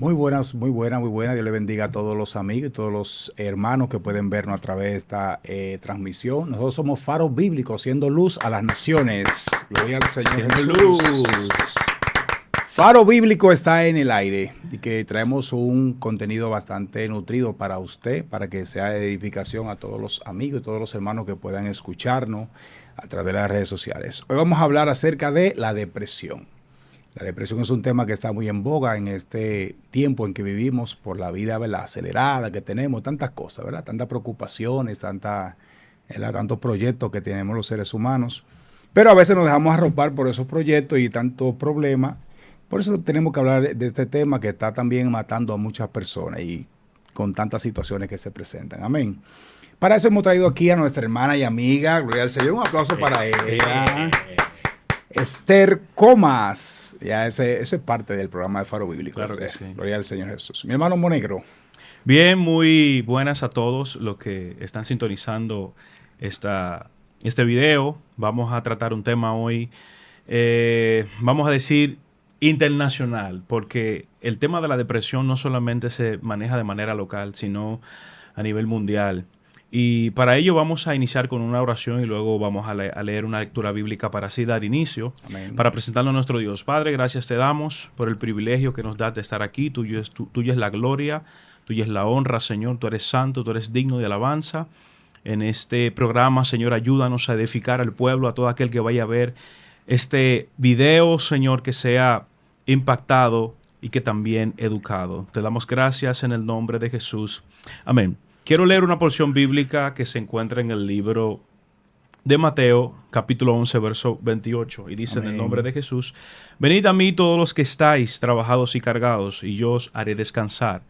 Muy buenas, muy buenas, muy buenas. Dios le bendiga a todos los amigos y todos los hermanos que pueden vernos a través de esta transmisión. Nosotros somos faros bíblicos, siendo luz a las naciones. Gloria al Señor Siendo Jesús. luz. Faro Bíblico está en el aire y que traemos un contenido bastante nutrido para usted, para que sea de edificación a todos los amigos y todos los hermanos que puedan escucharnos a través de las redes sociales. Hoy vamos a hablar acerca de la depresión. La depresión es un tema que está muy en boga en este tiempo en que vivimos por la vida, ¿verdad?, acelerada que tenemos, tantas cosas, ¿verdad? Tantas preocupaciones, tantos proyectos que tenemos los seres humanos. Pero a veces nos dejamos arropar por esos proyectos y tantos problemas. Por eso tenemos que hablar de este tema que está también matando a muchas personas y con tantas situaciones que se presentan. Amén. Para eso hemos traído aquí a nuestra hermana y amiga, gloria al Señor. Un aplauso para ella. Esther Comas. Ya ese es parte del programa de Faro Bíblico. Claro Esther. que sí. Gloria al Señor Jesús. Mi hermano Monegro. Bien, muy buenas a todos los que están sintonizando este video. Vamos a tratar un tema hoy, vamos a decir, internacional, porque el tema de la depresión no solamente se maneja de manera local, sino a nivel mundial. Y para ello vamos a iniciar con una oración y luego vamos a leer una lectura bíblica para así dar inicio, Amén. para presentarlo a nuestro Dios. Padre, gracias te damos por el privilegio que nos das de estar aquí. Tuya es la gloria, tuya es la honra, Señor. Tú eres santo, tú eres digno de alabanza. En este programa, Señor, ayúdanos a edificar al pueblo, a todo aquel que vaya a ver este video, Señor, que sea impactado y que también educado. Te damos gracias en el nombre de Jesús. Amén. Quiero leer una porción bíblica que se encuentra en el libro de Mateo, capítulo 11, verso 28, y dice: Amén. En el nombre de Jesús: venid a mí todos los que estáis trabajados y cargados, y yo os haré descansar.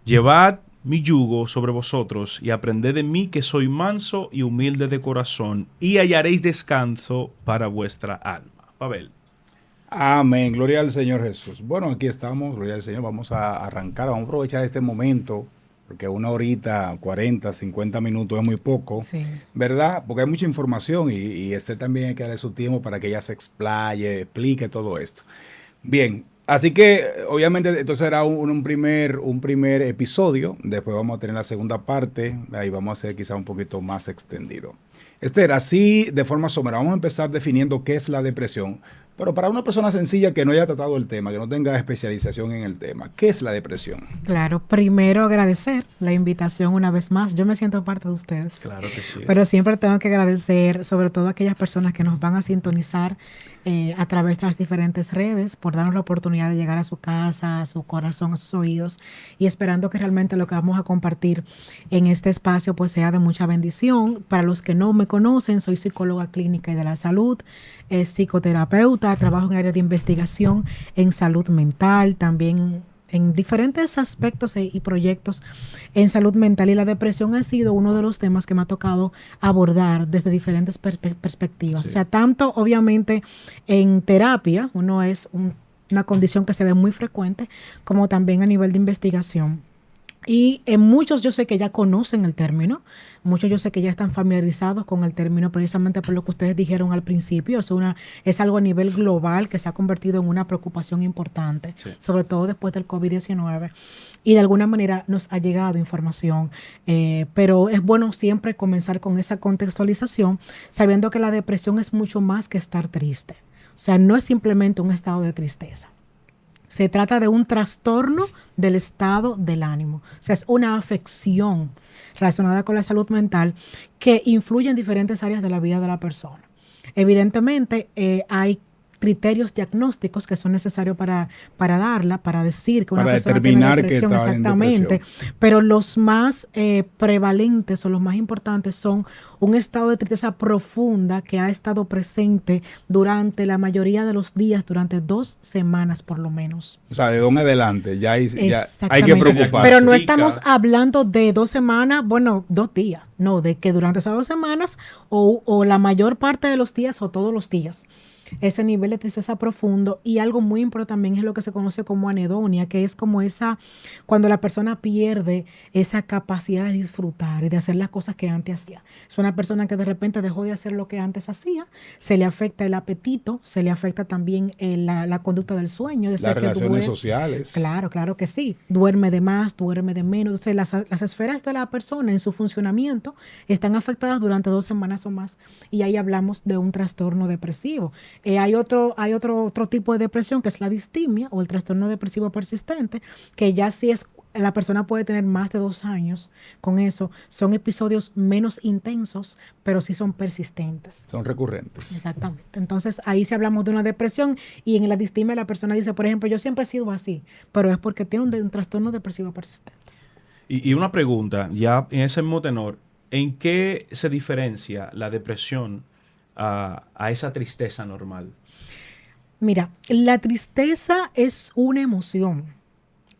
Llevad mi yugo sobre vosotros y aprended de mí, que soy manso y humilde de corazón, y hallaréis descanso para vuestra alma. Pavel. Amén. Gloria al Señor Jesús. Bueno, aquí estamos. Gloria al Señor. Vamos a arrancar. Vamos a aprovechar este momento, porque una horita, 40, 50 minutos es muy poco, Sí. ¿verdad? Porque hay mucha información y este también hay que darle su tiempo para que ella se explaye, explique todo esto. Bien, así que obviamente entonces será un primer episodio, después vamos a tener la segunda parte, ahí vamos a hacer quizá un poquito más extendido. Esther, así de forma somera, vamos a empezar definiendo qué es la depresión, pero para una persona sencilla que no haya tratado el tema, que no tenga especialización en el tema, ¿qué es la depresión? Claro, primero agradecer la invitación una vez más. Yo me siento parte de ustedes. Claro que sí. Pero siempre tengo que agradecer, sobre todo a aquellas personas que nos van a sintonizar a través de las diferentes redes, por darnos la oportunidad de llegar a su casa, a su corazón, a sus oídos, y esperando que realmente lo que vamos a compartir en este espacio pues sea de mucha bendición. Para los que no me conocen, soy psicóloga clínica y de la salud, psicoterapeuta, trabajo en área de investigación en salud mental, también en diferentes aspectos y proyectos en salud mental, y la depresión ha sido uno de los temas que me ha tocado abordar desde diferentes perspectivas. Sí. O sea, tanto obviamente en terapia, una condición que se ve muy frecuente, como también a nivel de investigación. Y en muchos yo sé que ya conocen el término, muchos yo sé que ya están familiarizados con el término precisamente por lo que ustedes dijeron al principio. Es algo a nivel global que se ha convertido en una preocupación importante, Sí. sobre todo después del COVID-19. Y de alguna manera nos ha llegado información, pero es bueno siempre comenzar con esa contextualización, sabiendo que la depresión es mucho más que estar triste. O sea, no es simplemente un estado de tristeza. Se trata de un trastorno del estado del ánimo. O sea, es una afección relacionada con la salud mental que influye en diferentes áreas de la vida de la persona. Evidentemente, hay criterios diagnósticos que son necesarios para darla, para decir que una Para persona tiene determinar que depresión, está en exactamente. depresión. Pero los más prevalentes o los más importantes son un estado de tristeza profunda que ha estado presente durante la mayoría de los días, durante 2 semanas por lo menos. O sea, de donde adelante, ya hay que Exactamente. preocuparse. Pero no Sí, estamos claro. hablando de 2 semanas, bueno, 2 días. No, de que durante esas 2 semanas o la mayor parte de los días o todos los días. ese nivel de tristeza profundo. Y algo muy importante también es lo que se conoce como anedonia, que es como esa, cuando la persona pierde esa capacidad de disfrutar y de hacer las cosas que antes hacía. Es una persona que de repente dejó de hacer lo que antes hacía, se le afecta el apetito, se le afecta también la conducta del sueño. Las relaciones sociales. Claro, claro que sí. Duerme de más, duerme de menos. Entonces, las esferas de la persona en su funcionamiento están afectadas durante 2 semanas o más. Y ahí hablamos de un trastorno depresivo. Hay otro tipo de depresión que es la distimia o el trastorno depresivo persistente, que ya sí es, la persona puede tener más de 2 años con eso. Son episodios menos intensos, pero sí son persistentes. Son recurrentes. Exactamente. Entonces, ahí sí hablamos de una depresión y en la distimia la persona dice, por ejemplo, yo siempre he sido así, pero es porque tiene un trastorno depresivo persistente. Y una pregunta, ya en ese mismo tenor, ¿en qué se diferencia la depresión a esa tristeza normal? Mira, la tristeza es una emoción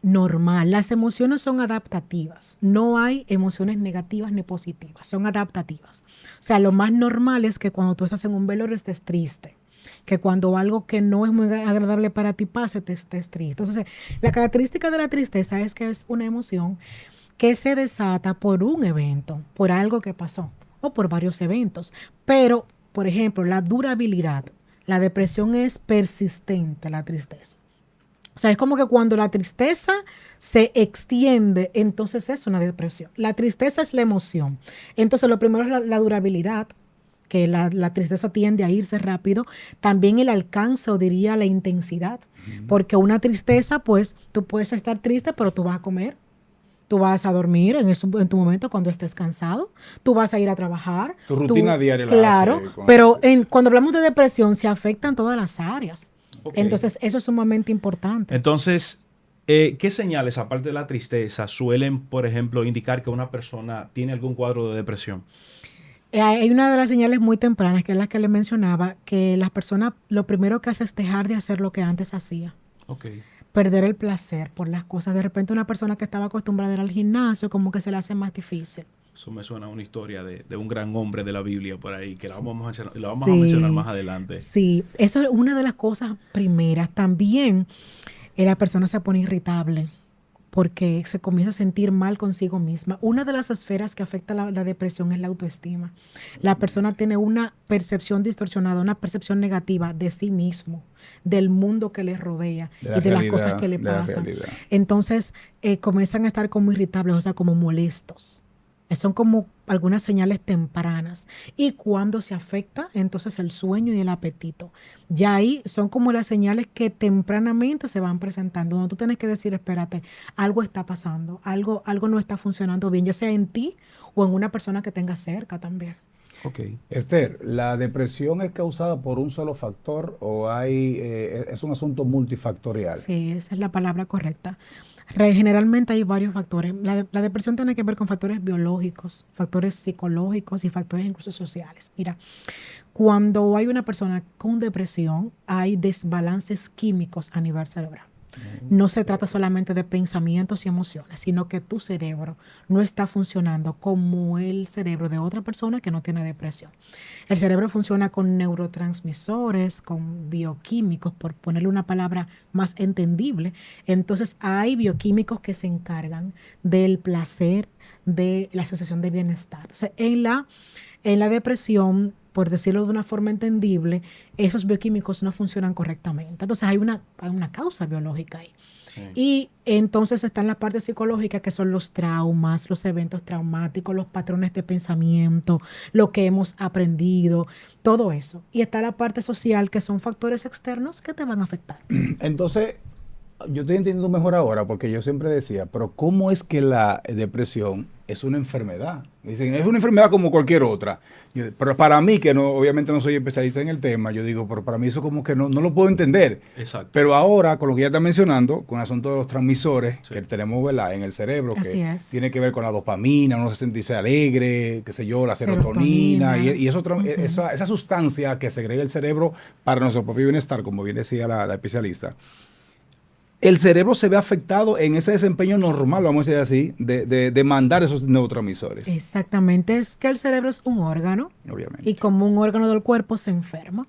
normal. Las emociones son adaptativas. No hay emociones negativas ni positivas, son adaptativas. O sea, lo más normal es que cuando tú estás en un velorio estés triste, que cuando algo que no es muy agradable para ti pase, te estés triste. Entonces, la característica de la tristeza es que es una emoción que se desata por un evento, por algo que pasó o por varios eventos. Pero, por ejemplo, la durabilidad, la depresión es persistente, la tristeza. O sea, es como que cuando la tristeza se extiende, entonces es una depresión. La tristeza es la emoción. Entonces, lo primero es la durabilidad, que la tristeza tiende a irse rápido. También el alcance, o diría la intensidad. Porque una tristeza, pues, tú puedes estar triste, pero tú vas a comer. Tú vas a dormir en tu momento cuando estés cansado. Tú vas a ir a trabajar. Tu rutina diaria. Claro, pero cuando hablamos de depresión, se afectan todas las áreas. Okay. Entonces, eso es sumamente importante. Entonces, ¿qué señales, aparte de la tristeza, suelen, por ejemplo, indicar que una persona tiene algún cuadro de depresión? Hay una de las señales muy tempranas, que es la que le mencionaba, que las personas lo primero que hace es dejar de hacer lo que antes hacía. Okay. Perder el placer por las cosas. De repente una persona que estaba acostumbrada a ir al gimnasio, como que se le hace más difícil. Eso me suena a una historia de un gran hombre de la Biblia por ahí, que la vamos a mencionar más adelante. Sí, eso es una de las cosas primeras. También la persona se pone irritable porque se comienza a sentir mal consigo misma. Una de las esferas que afecta la depresión es la autoestima. La persona tiene una percepción distorsionada, una percepción negativa de sí mismo, del mundo que le rodea y de las cosas que le pasan. Entonces, comienzan a estar como irritables, o sea, como molestos. Son como algunas señales tempranas. Y cuando se afecta, entonces el sueño y el apetito. Ya ahí son como las señales que tempranamente se van presentando, donde tú tienes que decir, espérate, algo está pasando, algo no está funcionando bien, ya sea en ti o en una persona que tengas cerca también. Okay. Esther, ¿la depresión es causada por un solo factor o es un asunto multifactorial? Sí, esa es la palabra correcta. Generalmente hay varios factores. La depresión tiene que ver con factores biológicos, factores psicológicos y factores incluso sociales. Mira, cuando hay una persona con depresión, hay desbalances químicos a nivel cerebral. No se trata solamente de pensamientos y emociones, sino que tu cerebro no está funcionando como el cerebro de otra persona que no tiene depresión. El cerebro funciona con neurotransmisores, con bioquímicos, por ponerle una palabra más entendible. Entonces hay bioquímicos que se encargan del placer, de la sensación de bienestar. O sea, en la depresión, por decirlo de una forma entendible, esos bioquímicos no funcionan correctamente. Entonces hay una causa biológica ahí. Sí. Y entonces están las partes psicológicas, que son los traumas, los eventos traumáticos, los patrones de pensamiento, lo que hemos aprendido, todo eso. Y está la parte social, que son factores externos que te van a afectar. Entonces, yo estoy entendiendo mejor ahora, porque yo siempre decía, pero ¿cómo es que la depresión es una enfermedad? Dicen, es una enfermedad como cualquier otra. Pero para mí, que no, obviamente no soy especialista en el tema, yo digo, pero para mí eso como que no lo puedo entender. Exacto. Pero ahora, con lo que ya está mencionando, con el asunto de los transmisores que tenemos, ¿verdad?, en el cerebro, que tiene que ver con la dopamina, uno se sentirse alegre, qué sé yo, la serotonina. Y eso, esa sustancia que segrega el cerebro para nuestro propio bienestar, como bien decía la especialista. El cerebro se ve afectado en ese desempeño normal, vamos a decir así, de mandar esos neurotransmisores. Exactamente, es que el cerebro es un órgano. Obviamente. Y como un órgano del cuerpo se enferma.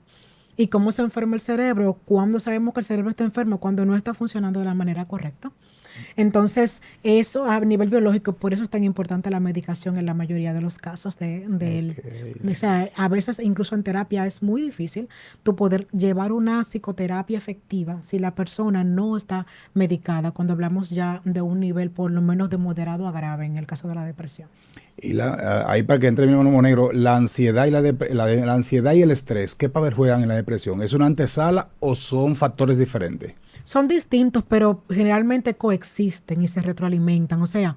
¿Y cómo se enferma el cerebro? ¿Cuándo sabemos que el cerebro está enfermo? Cuando no está funcionando de la manera correcta. Entonces, eso a nivel biológico, por eso es tan importante la medicación en la mayoría de los casos o sea, a veces incluso en terapia es muy difícil tú poder llevar una psicoterapia efectiva si la persona no está medicada, cuando hablamos ya de un nivel por lo menos de moderado a grave en el caso de la depresión. Y ahí para que entre mi hermano Monegro, la ansiedad y la ansiedad y el estrés, ¿qué papel juegan en la depresión? ¿Es una antesala o son factores diferentes? Son distintos, pero generalmente coexisten y se retroalimentan. O sea,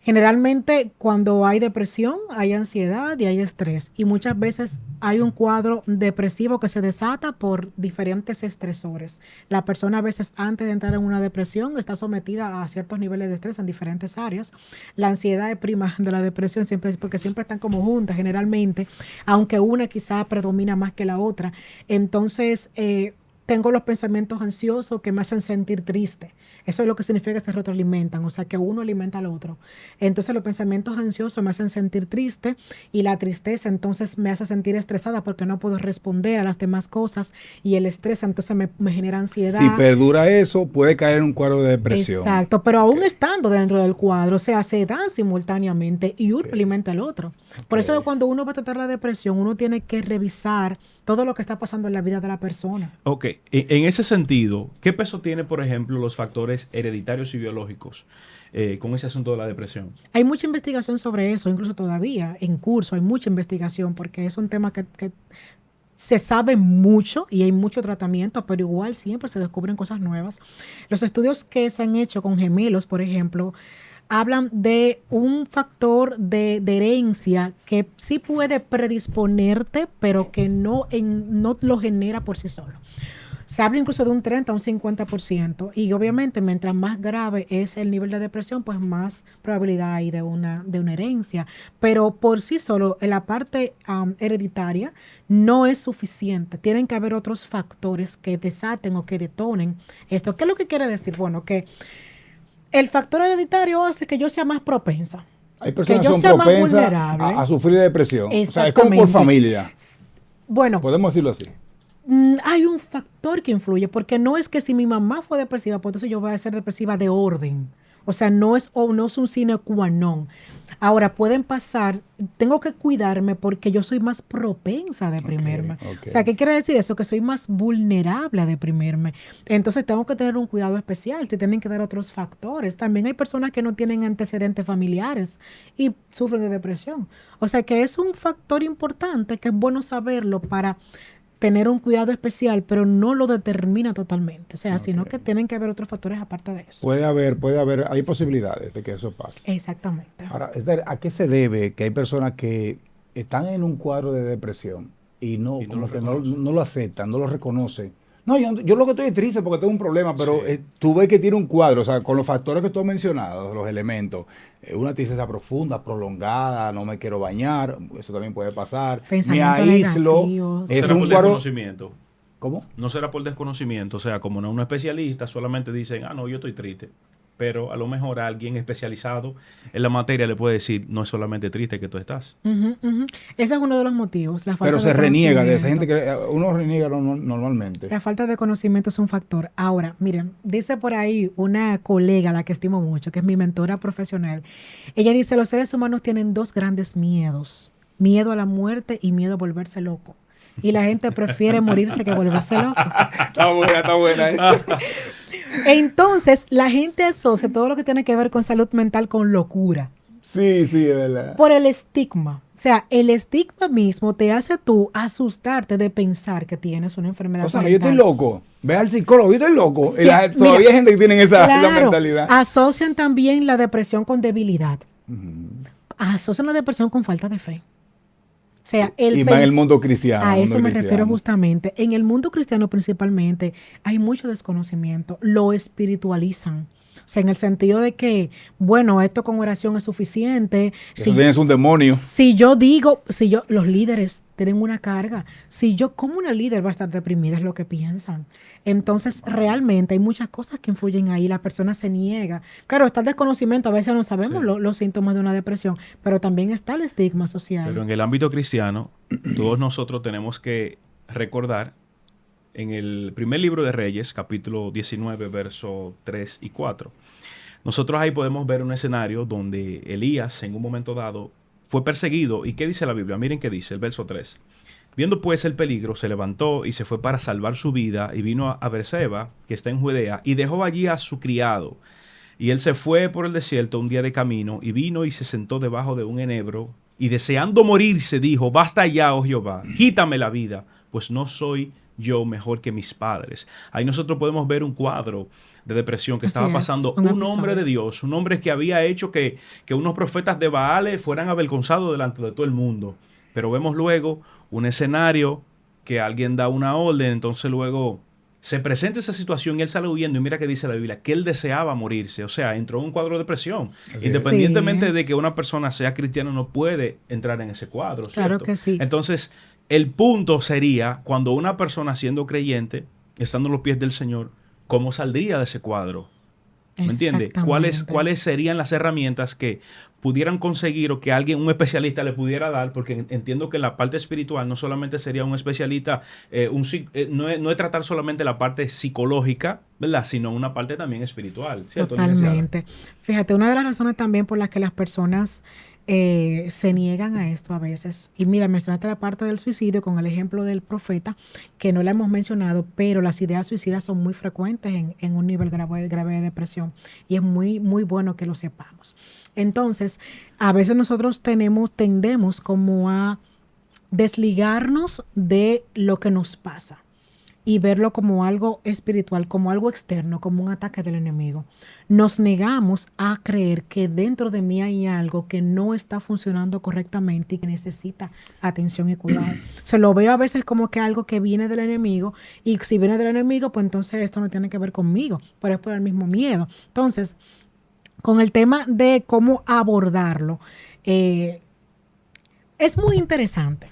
generalmente cuando hay depresión, hay ansiedad y hay estrés. Y muchas veces hay un cuadro depresivo que se desata por diferentes estresores. La persona a veces antes de entrar en una depresión está sometida a ciertos niveles de estrés en diferentes áreas. La ansiedad es prima de la depresión siempre, porque siempre están como juntas generalmente, aunque una quizá predomina más que la otra. Entonces, tengo los pensamientos ansiosos que me hacen sentir triste. Eso es lo que significa que se retroalimentan, o sea, que uno alimenta al otro. Entonces, los pensamientos ansiosos me hacen sentir triste y la tristeza entonces me hace sentir estresada porque no puedo responder a las demás cosas y el estrés entonces me genera ansiedad. Si perdura eso, puede caer en un cuadro de depresión. Exacto, pero aún estando dentro del cuadro, o sea, se dan simultáneamente y uno alimenta al otro. Por eso cuando uno va a tratar la depresión, uno tiene que revisar todo lo que está pasando en la vida de la persona. Ok, en ese sentido, ¿qué peso tiene, por ejemplo, los factores hereditarios y biológicos con ese asunto de la depresión? Hay mucha investigación sobre eso, incluso todavía en curso hay mucha investigación porque es un tema que se sabe mucho y hay mucho tratamiento, pero igual siempre se descubren cosas nuevas. Los estudios que se han hecho con gemelos, por ejemplo, hablan de un factor de herencia que sí puede predisponerte, pero que no lo genera por sí solo. Se habla incluso de un 30 a un 50%, y obviamente mientras más grave es el nivel de depresión, pues más probabilidad hay de una herencia. Pero por sí solo, en la parte hereditaria, no es suficiente. Tienen que haber otros factores que desaten o que detonen esto. ¿Qué es lo que quiere decir? Bueno, que el factor hereditario hace que yo sea más propensa. Hay personas que son propensas a sufrir de depresión. O sea, es como por familia. Bueno. Podemos decirlo así. Hay un factor que influye, porque no es que si mi mamá fue depresiva, pues entonces yo voy a ser depresiva de orden. O sea, no es un sine qua non. Ahora, pueden pasar, tengo que cuidarme porque yo soy más propensa a deprimirme. Okay. O sea, ¿qué quiere decir eso? Que soy más vulnerable a deprimirme. Entonces, tengo que tener un cuidado especial. Se tienen que dar otros factores. También hay personas que no tienen antecedentes familiares y sufren de depresión. O sea, que es un factor importante que es bueno saberlo para tener un cuidado especial, pero no lo determina totalmente. O sea, sino que tienen que haber otros factores aparte de eso. Puede haber, hay posibilidades de que eso pase. Exactamente. Ahora, Esther, ¿a qué se debe que hay personas que están en un cuadro de depresión y no lo aceptan, no lo reconocen? No, yo lo que estoy es triste porque tengo un problema, pero tú ves que tiene un cuadro, o sea, con los factores que tú has mencionado, los elementos, una tristeza profunda, prolongada, no me quiero bañar, eso también puede pasar, me aíslo, es un cuadro... desconocimiento. ¿Cómo? No será por desconocimiento, o sea, como no un especialista, solamente dicen, no, yo estoy triste. Pero a lo mejor alguien especializado en la materia le puede decir, no es solamente triste que tú estás. Ese es uno de los motivos. La falta Pero se reniega de esa gente que uno reniega normalmente. La falta de conocimiento es un factor. Ahora, miren, dice por ahí una colega, a la que estimo mucho, que es mi mentora profesional. Ella dice, los seres humanos tienen dos grandes miedos. Miedo a la muerte y miedo a volverse loco. Y la gente prefiere morirse que volverse loco. Está buena esa. Entonces, la gente asocia todo lo que tiene que ver con salud mental con locura. Sí, es verdad. Por el estigma. O sea, el estigma mismo te hace tú asustarte de pensar que tienes una enfermedad mental. O sea, yo estoy loco. Ve al psicólogo, yo estoy loco. Sí, todavía hay gente que tiene esa mentalidad. Asocian también la depresión con debilidad. Asocian la depresión con falta de fe. O sea, y más en el mundo cristiano. A eso me refiero justamente. En el mundo cristiano principalmente hay mucho desconocimiento. Lo espiritualizan. O sea, en el sentido de que, bueno, esto con oración es suficiente. Si tienes un demonio. Los líderes tienen una carga. ¿Cómo una líder va a estar deprimida? Es lo que piensan. Entonces, realmente hay muchas cosas que influyen ahí. La persona se niega. Claro, está el desconocimiento. A veces no sabemos los síntomas de una depresión, pero también está el estigma social. Pero en el ámbito cristiano, todos nosotros tenemos que recordar en el primer libro de Reyes, capítulo 19, versos 3 y 4. Nosotros ahí podemos ver un escenario donde Elías, en un momento dado, fue perseguido. ¿Y qué dice la Biblia? Miren qué dice el verso 3. Viendo pues el peligro, se levantó y se fue para salvar su vida y vino a Beerseba, que está en Judea, y dejó allí a su criado. Y él se fue por el desierto un día de camino y vino y se sentó debajo de un enebro y deseando morirse dijo, basta ya, oh Jehová, quítame la vida, pues no soy yo mejor que mis padres. Ahí nosotros podemos ver un cuadro de depresión que estaba pasando un hombre de Dios, un hombre que había hecho que unos profetas de Baal fueran avergonzados delante de todo el mundo. Pero vemos luego un escenario que alguien da una orden, entonces luego se presenta esa situación y él sale huyendo y mira que dice la Biblia, que él deseaba morirse, o sea, entró en un cuadro de depresión. Así independientemente de que una persona sea cristiana, no puede entrar en ese cuadro, ¿cierto? Claro que sí. Entonces, el punto sería cuando una persona siendo creyente, estando a los pies del Señor, ¿cómo saldría de ese cuadro? ¿Me entiende? ¿Cuáles serían las herramientas que pudieran conseguir o que alguien, un especialista le pudiera dar? Porque entiendo que la parte espiritual no solamente sería un especialista, no es tratar solamente la parte psicológica, ¿verdad? Sino una parte también espiritual, ¿cierto? Totalmente. Fíjate, una de las razones también por las que las personas se niegan a esto a veces. Y mira, mencionaste la parte del suicidio con el ejemplo del profeta, que no la hemos mencionado, pero las ideas suicidas son muy frecuentes en un nivel grave de depresión y es muy, muy bueno que lo sepamos. Entonces, a veces nosotros tendemos como a desligarnos de lo que nos pasa y verlo como algo espiritual, como algo externo, como un ataque del enemigo. Nos negamos a creer que dentro de mí hay algo que no está funcionando correctamente y que necesita atención y cuidado. Se lo veo a veces como que algo que viene del enemigo y si viene del enemigo, pues entonces esto no tiene que ver conmigo, pero es por el mismo miedo. Entonces, con el tema de cómo abordarlo, es muy interesante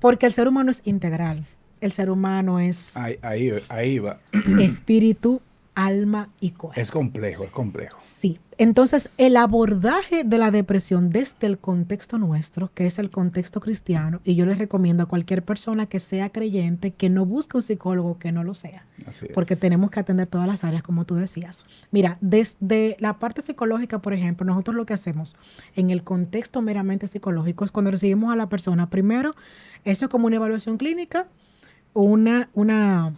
porque el ser humano es integral. El ser humano es ahí va. Espíritu, alma y cuerpo. Es complejo. Sí. Entonces, el abordaje de la depresión desde el contexto nuestro, que es el contexto cristiano, y yo les recomiendo a cualquier persona que sea creyente que no busque un psicólogo que no lo sea. Porque tenemos que atender todas las áreas, como tú decías. Mira, desde la parte psicológica, por ejemplo, nosotros lo que hacemos en el contexto meramente psicológico es cuando recibimos a la persona, primero, eso es como una evaluación clínica, una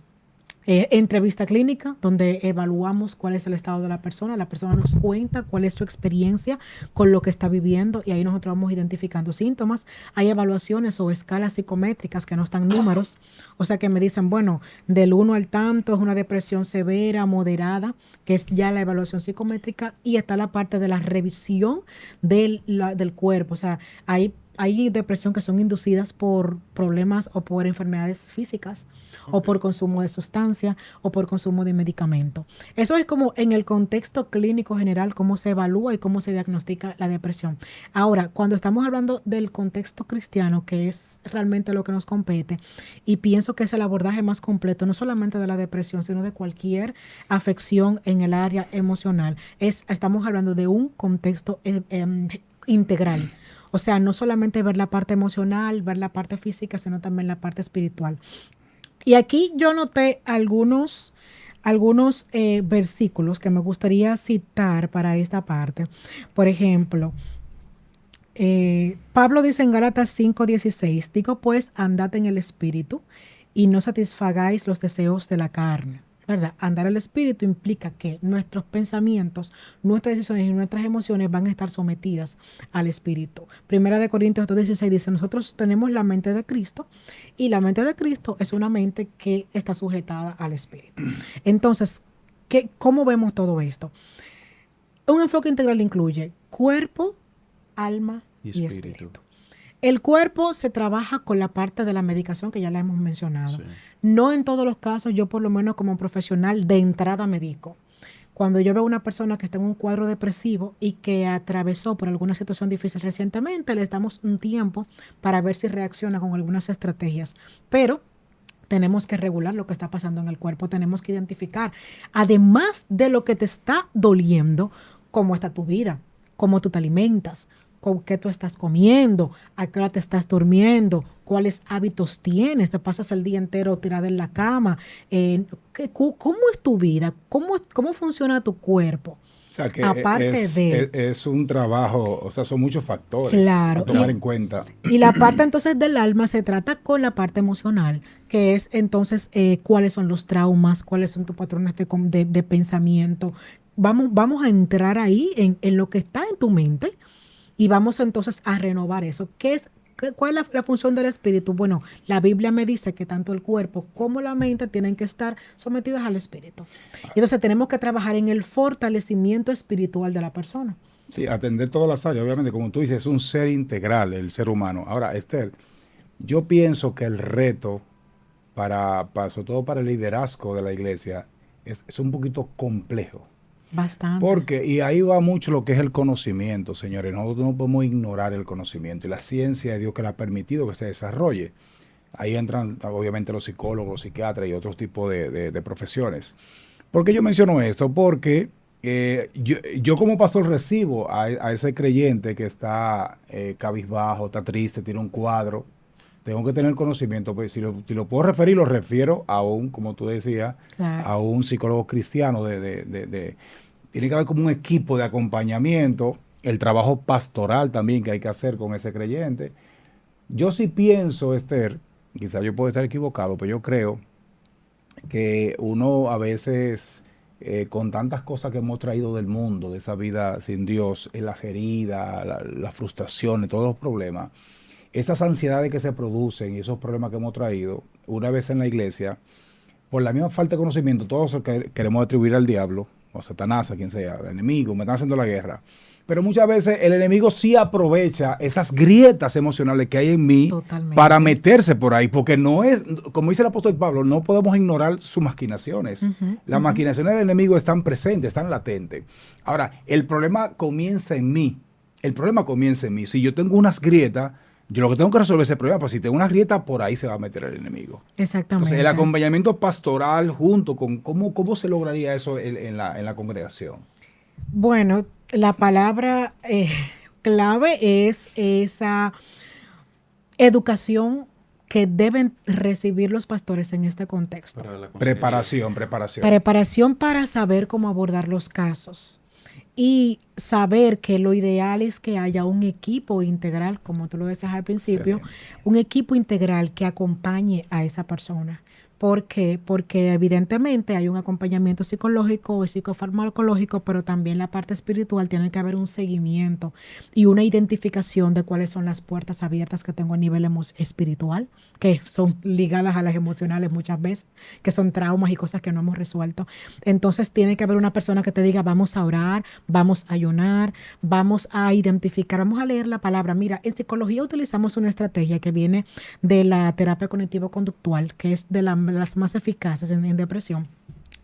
entrevista clínica donde evaluamos cuál es el estado de la persona nos cuenta cuál es su experiencia con lo que está viviendo y ahí nosotros vamos identificando síntomas. Hay evaluaciones o escalas psicométricas que no están números, o sea que me dicen, bueno, del 1 al tanto es una depresión severa, moderada, que es ya la evaluación psicométrica, y está la parte de la revisión del cuerpo, o sea, hay depresión que son inducidas por problemas o por enfermedades físicas, o por consumo de sustancia, o por consumo de medicamento. Eso es como en el contexto clínico general, cómo se evalúa y cómo se diagnostica la depresión. Ahora, cuando estamos hablando del contexto cristiano, que es realmente lo que nos compete, y pienso que es el abordaje más completo, no solamente de la depresión, sino de cualquier afección en el área emocional, estamos hablando de un contexto integral. O sea, no solamente ver la parte emocional, ver la parte física, sino también la parte espiritual. Y aquí yo noté algunos versículos que me gustaría citar para esta parte. Por ejemplo, Pablo dice en Gálatas 5:16, digo pues, andad en el espíritu y no satisfagáis los deseos de la carne. ¿Verdad? Andar al espíritu implica que nuestros pensamientos, nuestras decisiones y nuestras emociones van a estar sometidas al espíritu. Primera de Corintios 2:16 dice, nosotros tenemos la mente de Cristo y la mente de Cristo es una mente que está sujetada al espíritu. Entonces, ¿cómo vemos todo esto? Un enfoque integral incluye cuerpo, alma y espíritu. El cuerpo se trabaja con la parte de la medicación que ya la hemos mencionado. Sí. No en todos los casos, yo por lo menos como profesional de entrada medico. Cuando yo veo una persona que está en un cuadro depresivo y que atravesó por alguna situación difícil recientemente, le damos un tiempo para ver si reacciona con algunas estrategias. Pero tenemos que regular lo que está pasando en el cuerpo, tenemos que identificar, además de lo que te está doliendo, cómo está tu vida, cómo tú te alimentas, con qué tú estás comiendo, a qué hora te estás durmiendo, cuáles hábitos tienes, te pasas el día entero tirada en la cama, ¿cómo es tu vida? ¿Cómo funciona tu cuerpo? O sea, que Aparte de, es un trabajo, o sea, son muchos factores a claro, tomar en cuenta. y la parte entonces del alma se trata con la parte emocional, que es entonces cuáles son los traumas, cuáles son tus patrones de pensamiento. Vamos a entrar ahí en lo que está en tu mente y vamos entonces a renovar eso. ¿Cuál es la función del espíritu? Bueno, la Biblia me dice que tanto el cuerpo como la mente tienen que estar sometidas al espíritu. Y entonces tenemos que trabajar en el fortalecimiento espiritual de la persona. Sí, atender todas las áreas, obviamente, como tú dices, es un ser integral el ser humano. Ahora, Esther, yo pienso que el reto sobre todo para el liderazgo de la iglesia, es un poquito complejo. Bastante. Porque, y ahí va mucho lo que es el conocimiento, señores. Nosotros no podemos ignorar el conocimiento y la ciencia de Dios que le ha permitido que se desarrolle. Ahí entran, obviamente, los psicólogos, los psiquiatras y otros tipos de profesiones. ¿Por qué yo menciono esto? Porque yo como pastor recibo a ese creyente que está cabizbajo, está triste, tiene un cuadro. Tengo que tener conocimiento, pues si lo puedo referir, lo refiero a un, como tú decías, Claro. a un psicólogo cristiano. Tiene que haber como un equipo de acompañamiento, el trabajo pastoral también que hay que hacer con ese creyente. Yo sí pienso, Esther, quizás yo puedo estar equivocado, pero yo creo que uno a veces, con tantas cosas que hemos traído del mundo, de esa vida sin Dios, las heridas, las frustraciones, todos los problemas, esas ansiedades que se producen y esos problemas que hemos traído, una vez en la iglesia, por la misma falta de conocimiento, todos queremos atribuir al diablo, o a Satanás, a quien sea, al enemigo, me están haciendo la guerra. Pero muchas veces el enemigo sí aprovecha esas grietas emocionales que hay en mí Totalmente. para meterse por ahí, porque no es, como dice el apóstol Pablo, no podemos ignorar sus maquinaciones. Las maquinaciones del enemigo están presentes, están latentes. Ahora, el problema comienza en mí. El problema comienza en mí. Si yo tengo unas grietas, yo lo que tengo que resolver ese problema, pues si tengo unas grietas, por ahí se va a meter el enemigo. Exactamente. Entonces, el acompañamiento pastoral junto con, ¿cómo se lograría eso en la congregación? Bueno, la palabra clave es esa educación que deben recibir los pastores en este contexto. Para la consejería. Preparación. Preparación para saber cómo abordar los casos y saber que lo ideal es que haya un equipo integral, como tú lo decías al principio, Excelente. un equipo integral que acompañe a esa persona. ¿Por qué? Porque evidentemente hay un acompañamiento psicológico y psicofarmacológico, pero también la parte espiritual tiene que haber un seguimiento y una identificación de cuáles son las puertas abiertas que tengo a nivel espiritual, que son ligadas a las emocionales muchas veces, que son traumas y cosas que no hemos resuelto. Entonces tiene que haber una persona que te diga, vamos a orar, vamos a ayunar, vamos a identificar, vamos a leer la palabra. Mira, en psicología utilizamos una estrategia que viene de la terapia cognitivo-conductual, que es de las más eficaces en depresión,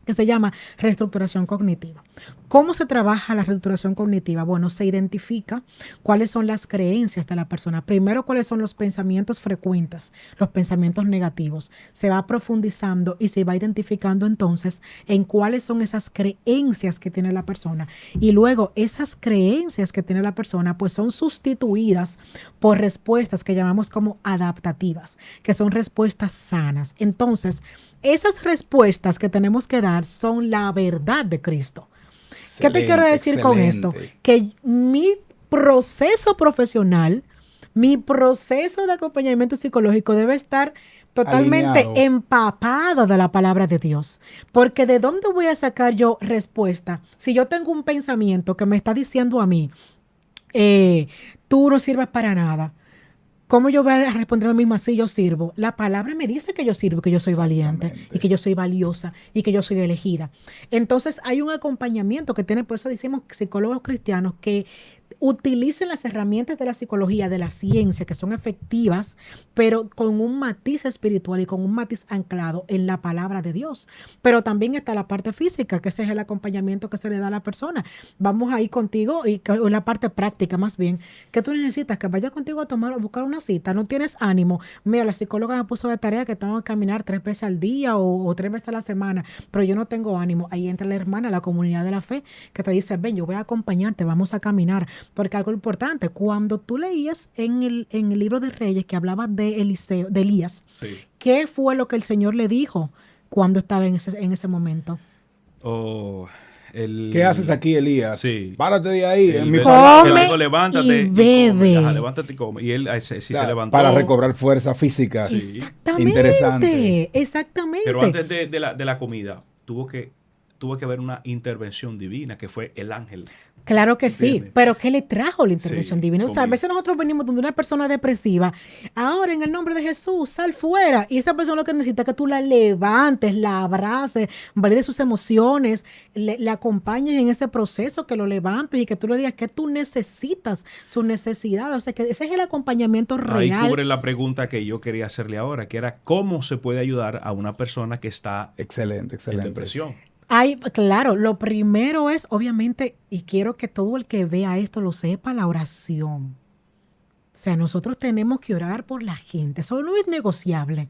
que se llama reestructuración cognitiva. ¿Cómo se trabaja la reestructuración cognitiva? Bueno, se identifica cuáles son las creencias de la persona. Primero, cuáles son los pensamientos frecuentes, los pensamientos negativos. Se va profundizando y se va identificando entonces en cuáles son esas creencias que tiene la persona. Y luego, esas creencias que tiene la persona, pues son sustituidas por respuestas que llamamos como adaptativas, que son respuestas sanas. Entonces, esas respuestas que tenemos que dar son la verdad de Cristo. ¿Qué te quiero decir con esto? Que mi proceso profesional, mi proceso de acompañamiento psicológico debe estar totalmente alineado, empapado de la palabra de Dios. Porque ¿de dónde voy a sacar yo respuesta? Si yo tengo un pensamiento que me está diciendo a mí, tú no sirves para nada. ¿Cómo yo voy a responder a mí misma si yo sirvo? La palabra me dice que yo sirvo, que yo soy valiente y que yo soy valiosa y que yo soy elegida. Entonces hay un acompañamiento que tiene, por eso decimos psicólogos cristianos que utilicen las herramientas de la psicología, de la ciencia, que son efectivas, pero con un matiz espiritual y con un matiz anclado en la palabra de Dios. Pero también está la parte física, que ese es el acompañamiento que se le da a la persona. Vamos a ir contigo, y la parte práctica más bien, que tú necesitas que vaya contigo a buscar una cita, no tienes ánimo. Mira, la psicóloga me puso de tarea que tengo que caminar 3 veces al día o 3 veces a la semana, pero yo no tengo ánimo. Ahí entra la hermana, la comunidad de la fe, que te dice, ven, yo voy a acompañarte, vamos a caminar, porque algo importante, cuando tú leías en el libro de Reyes que hablaba de Eliseo, de Elías, Sí. ¿qué fue lo que el Señor le dijo cuando estaba en ese momento? Oh, ¿Qué haces aquí, Elías? Sí. Párate de ahí. El en mi ve- Come que le dijo, levántate y bebe. come. Ajá, levántate y come. Y él sí O se sea, levantó. para recobrar fuerza física. Sí. Exactamente, Interesante. exactamente. Pero antes de la comida, tuvo que haber una intervención divina, que fue el ángel. Claro que sí, ¿Entiendes? pero ¿qué le trajo la intervención Sí, divina? O sea, a comida. veces nosotros venimos donde una persona depresiva, ahora en el nombre de Jesús, sal fuera, y esa persona lo que necesita es que tú la levantes, la abraces, valides sus emociones, le acompañes en ese proceso, que lo levantes y que tú le digas que tú necesitas, sus necesidades, o sea, que ese es el acompañamiento Ahí real. cubre la pregunta que yo quería hacerle ahora, que era cómo se puede ayudar a una persona que está Excelente, en excelente. depresión. Claro, lo primero es, obviamente, y quiero que todo el que vea esto lo sepa, la oración. O sea, nosotros tenemos que orar por la gente. Eso no es negociable.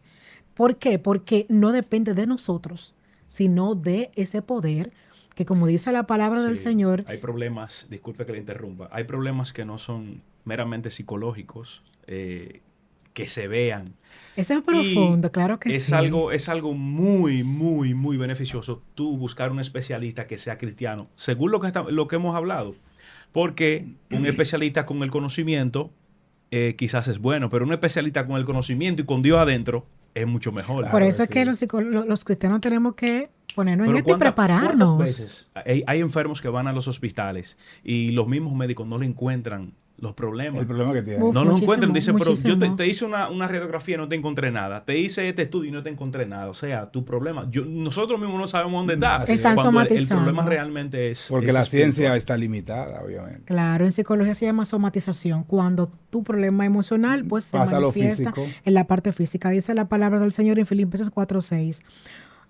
¿Por qué? Porque no depende de nosotros, sino de ese poder que, como dice la palabra del Sí, Señor, hay problemas, disculpe que le interrumpa, hay problemas que no son meramente psicológicos, que se vean. eso es profundo, claro que es sí. es algo muy, muy, muy beneficioso tú buscar un especialista que sea cristiano, según lo que hemos hablado. Porque un especialista con el conocimiento quizás es bueno, pero un especialista con el conocimiento y con Dios adentro es mucho mejor. Claro. Por eso es sí. que los cristianos tenemos que ponernos en Pero esto y prepararnos. ¿cuántas veces hay enfermos que van a los hospitales y los mismos médicos no le encuentran los problemas? El problema que tiene. Uf, No los muchísimo, encuentran. Dicen, pero yo muchísimo. te hice una radiografía y no te encontré nada. Te hice este estudio y no te encontré nada. O sea, tu problema. Nosotros mismos no sabemos dónde está. Así Están Cuando el somatizando. problema realmente es. Porque es la espiritual. ciencia está limitada, obviamente. Claro, en psicología se llama somatización. Cuando tu problema emocional pues se Pasa a lo manifiesta físico. en la parte física. Dice la palabra del Señor en Filipenses 4:6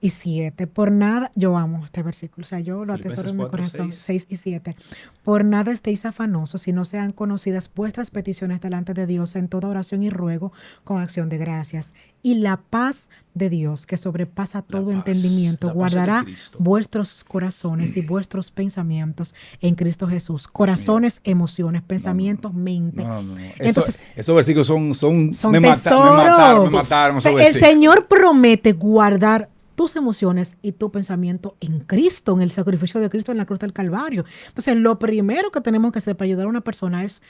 y 7. Por nada, yo amo este versículo, o sea, yo lo atesoro en mi 4, corazón, 6. 6 y 7. Por nada estéis afanosos, si no sean conocidas vuestras peticiones delante de Dios en toda oración y ruego con acción de gracias. Y la paz de Dios, que sobrepasa todo paz, entendimiento, la paz de guardará Cristo. vuestros corazones y vuestros pensamientos en Cristo Jesús. Corazones, emociones, pensamientos, mente. No. Entonces, Esos versículos son son me tesoros. mataron O sea, esos el versículos. Señor promete guardar tus emociones y tu pensamiento en Cristo, en el sacrificio de Cristo en la cruz del Calvario. Entonces, lo primero que tenemos que hacer para ayudar a una persona es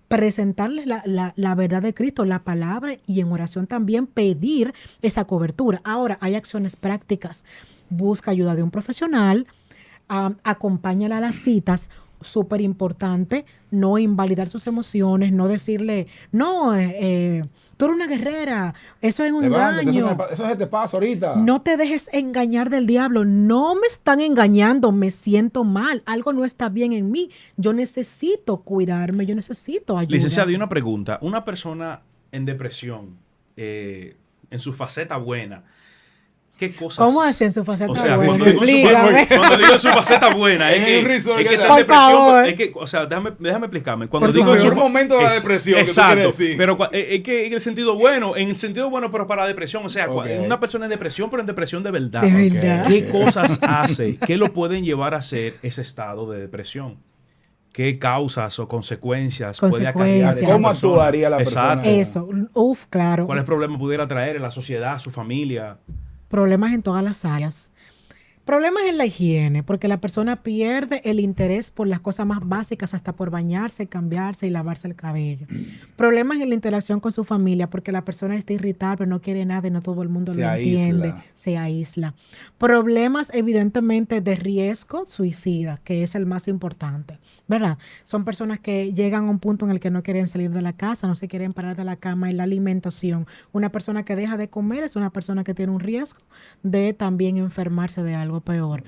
presentarles la verdad de Cristo, la palabra, y en oración también pedir esa cobertura. Ahora, hay acciones prácticas. Busca ayuda de un profesional, acompáñala a las citas. Súper importante, no invalidar sus emociones, no decirle, no, tú eres una guerrera, eso es un Levántate, engaño. eso se te pasa ahorita. No te dejes engañar del diablo. No me están engañando, me siento mal. Algo no está bien en mí. Yo necesito cuidarme, yo necesito ayuda. Licenciado, y una pregunta. Una persona en depresión, en su faceta buena, ¿qué cosas? ¿Cómo así en su faceta O sea, buena? cuando digo, Explícame. cuando digo su faceta buena, En el resort, es que ¿qué está tal? en Por depresión. favor. Es que, o sea, déjame explicarme. Cuando Por digo favor. en su El peor momento de la depresión, que tú exacto, quieres decir. pero es que en el sentido bueno, pero para depresión. O sea, Ok. una persona en depresión, pero en depresión de verdad. De verdad. ¿Qué cosas hace? ¿Qué lo pueden llevar a hacer ese estado de depresión? ¿Qué causas o consecuencias puede acarrear esa ¿Cómo persona? actuaría la persona? Exacto. Eso, claro. ¿Cuáles problemas pudiera traer en la sociedad, a su familia? Problemas en todas las áreas. Problemas en la higiene, porque la persona pierde el interés por las cosas más básicas, hasta por bañarse, cambiarse y lavarse el cabello. Problemas en la interacción con su familia, porque la persona está irritable, no quiere nada y no todo el mundo Se lo entiende, aísla. se aísla. Problemas, evidentemente, de riesgo suicida, que es el más importante, ¿verdad? Son personas que llegan a un punto en el que no quieren salir de la casa, no se quieren parar de la cama, y la alimentación. Una persona que deja de comer es una persona que tiene un riesgo de también enfermarse de algo peor.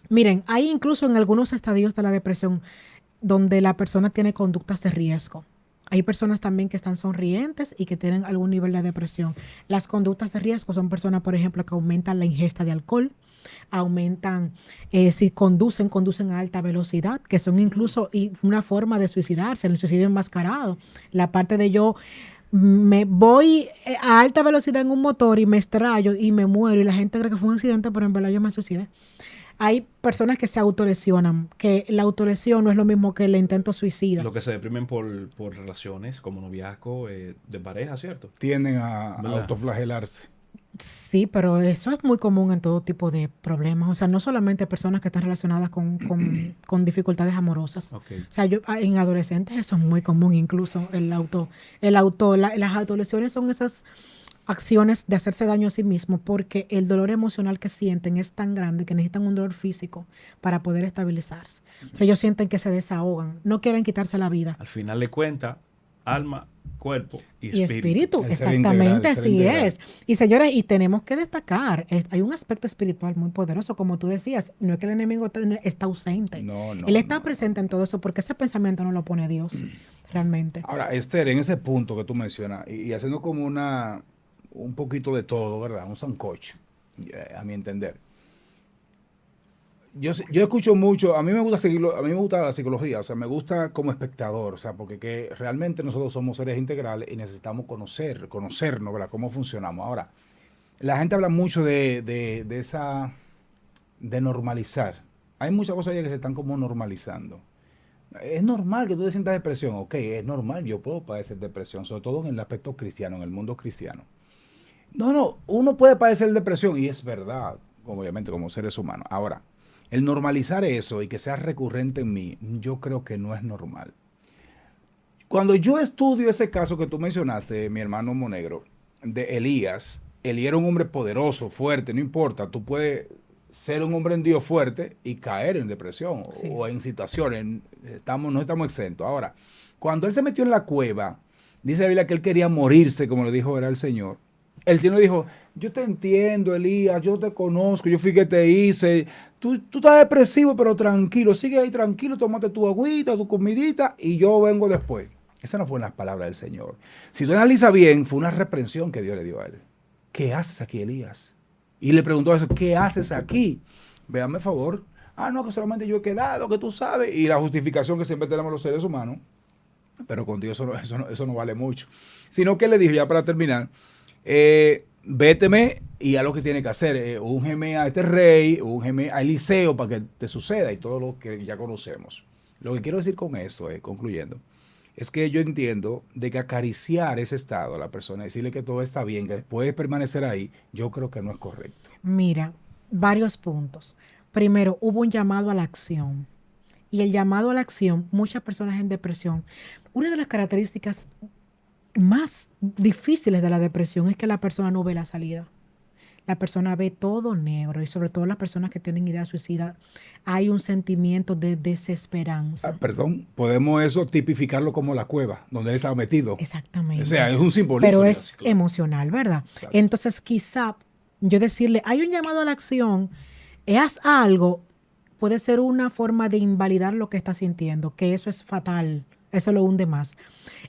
Miren, hay incluso en algunos estadios de la depresión donde la persona tiene conductas de riesgo. Hay personas también que están sonrientes y que tienen algún nivel de depresión. Las conductas de riesgo son personas, por ejemplo, que aumentan la ingesta de alcohol, aumentan, si conducen a alta velocidad, que son incluso una forma de suicidarse, el suicidio enmascarado. La parte de yo me voy a alta velocidad en un motor y me estrello y me muero y la gente cree que fue un accidente, pero en verdad yo me suicidé. hay personas que se autolesionan, que la autolesión no es lo mismo que el intento suicida. Lo que se deprimen por relaciones como noviazgo de pareja, ¿cierto? Tienden a ¿Verdad? autoflagelarse. Sí, pero eso es muy común en todo tipo de problemas. O sea, no solamente personas que están relacionadas con dificultades amorosas. Ok. O sea, en adolescentes eso es muy común, incluso las autolesiones son esas acciones de hacerse daño a sí mismo porque el dolor emocional que sienten es tan grande que necesitan un dolor físico para poder estabilizarse. O sea, ellos sienten que se desahogan, no quieren quitarse la vida. Al final de cuentas, alma, cuerpo y Y espíritu. espíritu, El ser integral, exactamente, el ser así integral. es. Y señores, y tenemos que destacar, hay un aspecto espiritual muy poderoso, como tú decías, no es que el enemigo está ausente. No, no, Él está no. presente en todo eso porque ese pensamiento no lo pone Dios, realmente. Ahora, Esther, en ese punto que tú mencionas, y haciendo como un poquito de todo, ¿verdad? Un sancocho, a mi entender. Yo escucho mucho, a mí me gusta seguirlo, a mí me gusta la psicología, o sea, me gusta como espectador, o sea, porque que realmente nosotros somos seres integrales y necesitamos conocernos, ¿verdad? Cómo funcionamos. Ahora, la gente habla mucho de normalizar. Hay muchas cosas ya que se están como normalizando. Es normal que tú te sientas depresión, ok, es normal, yo puedo padecer depresión, sobre todo en el aspecto cristiano, en el mundo cristiano. No, no, uno puede padecer depresión y es verdad, obviamente como seres humanos. Ahora, el normalizar eso y que sea recurrente en mí, yo creo que no es normal. Cuando yo estudio ese caso que tú mencionaste, mi hermano Monegro, de Elías, Elías era un hombre poderoso, fuerte, no importa, tú puedes ser un hombre en Dios fuerte y caer en depresión Sí. o en situaciones, no estamos exentos. Ahora, cuando él se metió en la cueva, dice la Biblia que él quería morirse, como le dijo era el Señor. El Señor le dijo, yo te entiendo, Elías, yo te conozco, yo fui que te hice, tú estás depresivo, pero tranquilo, sigue ahí tranquilo, tómate tu agüita, tu comidita y yo vengo después. Esas no fueron las palabras del Señor. Si tú analizas bien, fue una reprensión que Dios le dio a él. ¿Qué haces aquí, Elías? Y le preguntó eso, ¿qué haces aquí? Véame favor. Ah, no, que solamente yo he quedado, que tú sabes. Y la justificación que siempre tenemos los seres humanos, pero con Dios eso no vale mucho. Sino que le dijo, ya para terminar, véteme y haz lo que tiene que hacer. Úngeme a este rey, úngeme a Eliseo para que te suceda y todo lo que ya conocemos. Lo que quiero decir con esto, concluyendo, es que yo entiendo de que acariciar ese estado a la persona, decirle que todo está bien, que puede permanecer ahí, yo creo que no es correcto. Mira, varios puntos. Primero, hubo un llamado a la acción. Y el llamado a la acción, muchas personas en depresión, una de las características más difíciles de la depresión es que la persona no ve la salida. La persona ve todo negro y sobre todo las personas que tienen idea suicida, hay un sentimiento de desesperanza. Perdón, podemos eso tipificarlo como la cueva, donde él estaba metido. Exactamente. O sea, es un simbolismo. Pero ya, es sí, claro. emocional, ¿verdad? Exacto. Entonces, quizá yo decirle, hay un llamado a la acción, haz algo, puede ser una forma de invalidar lo que está sintiendo, que eso es fatal, eso lo hunde más.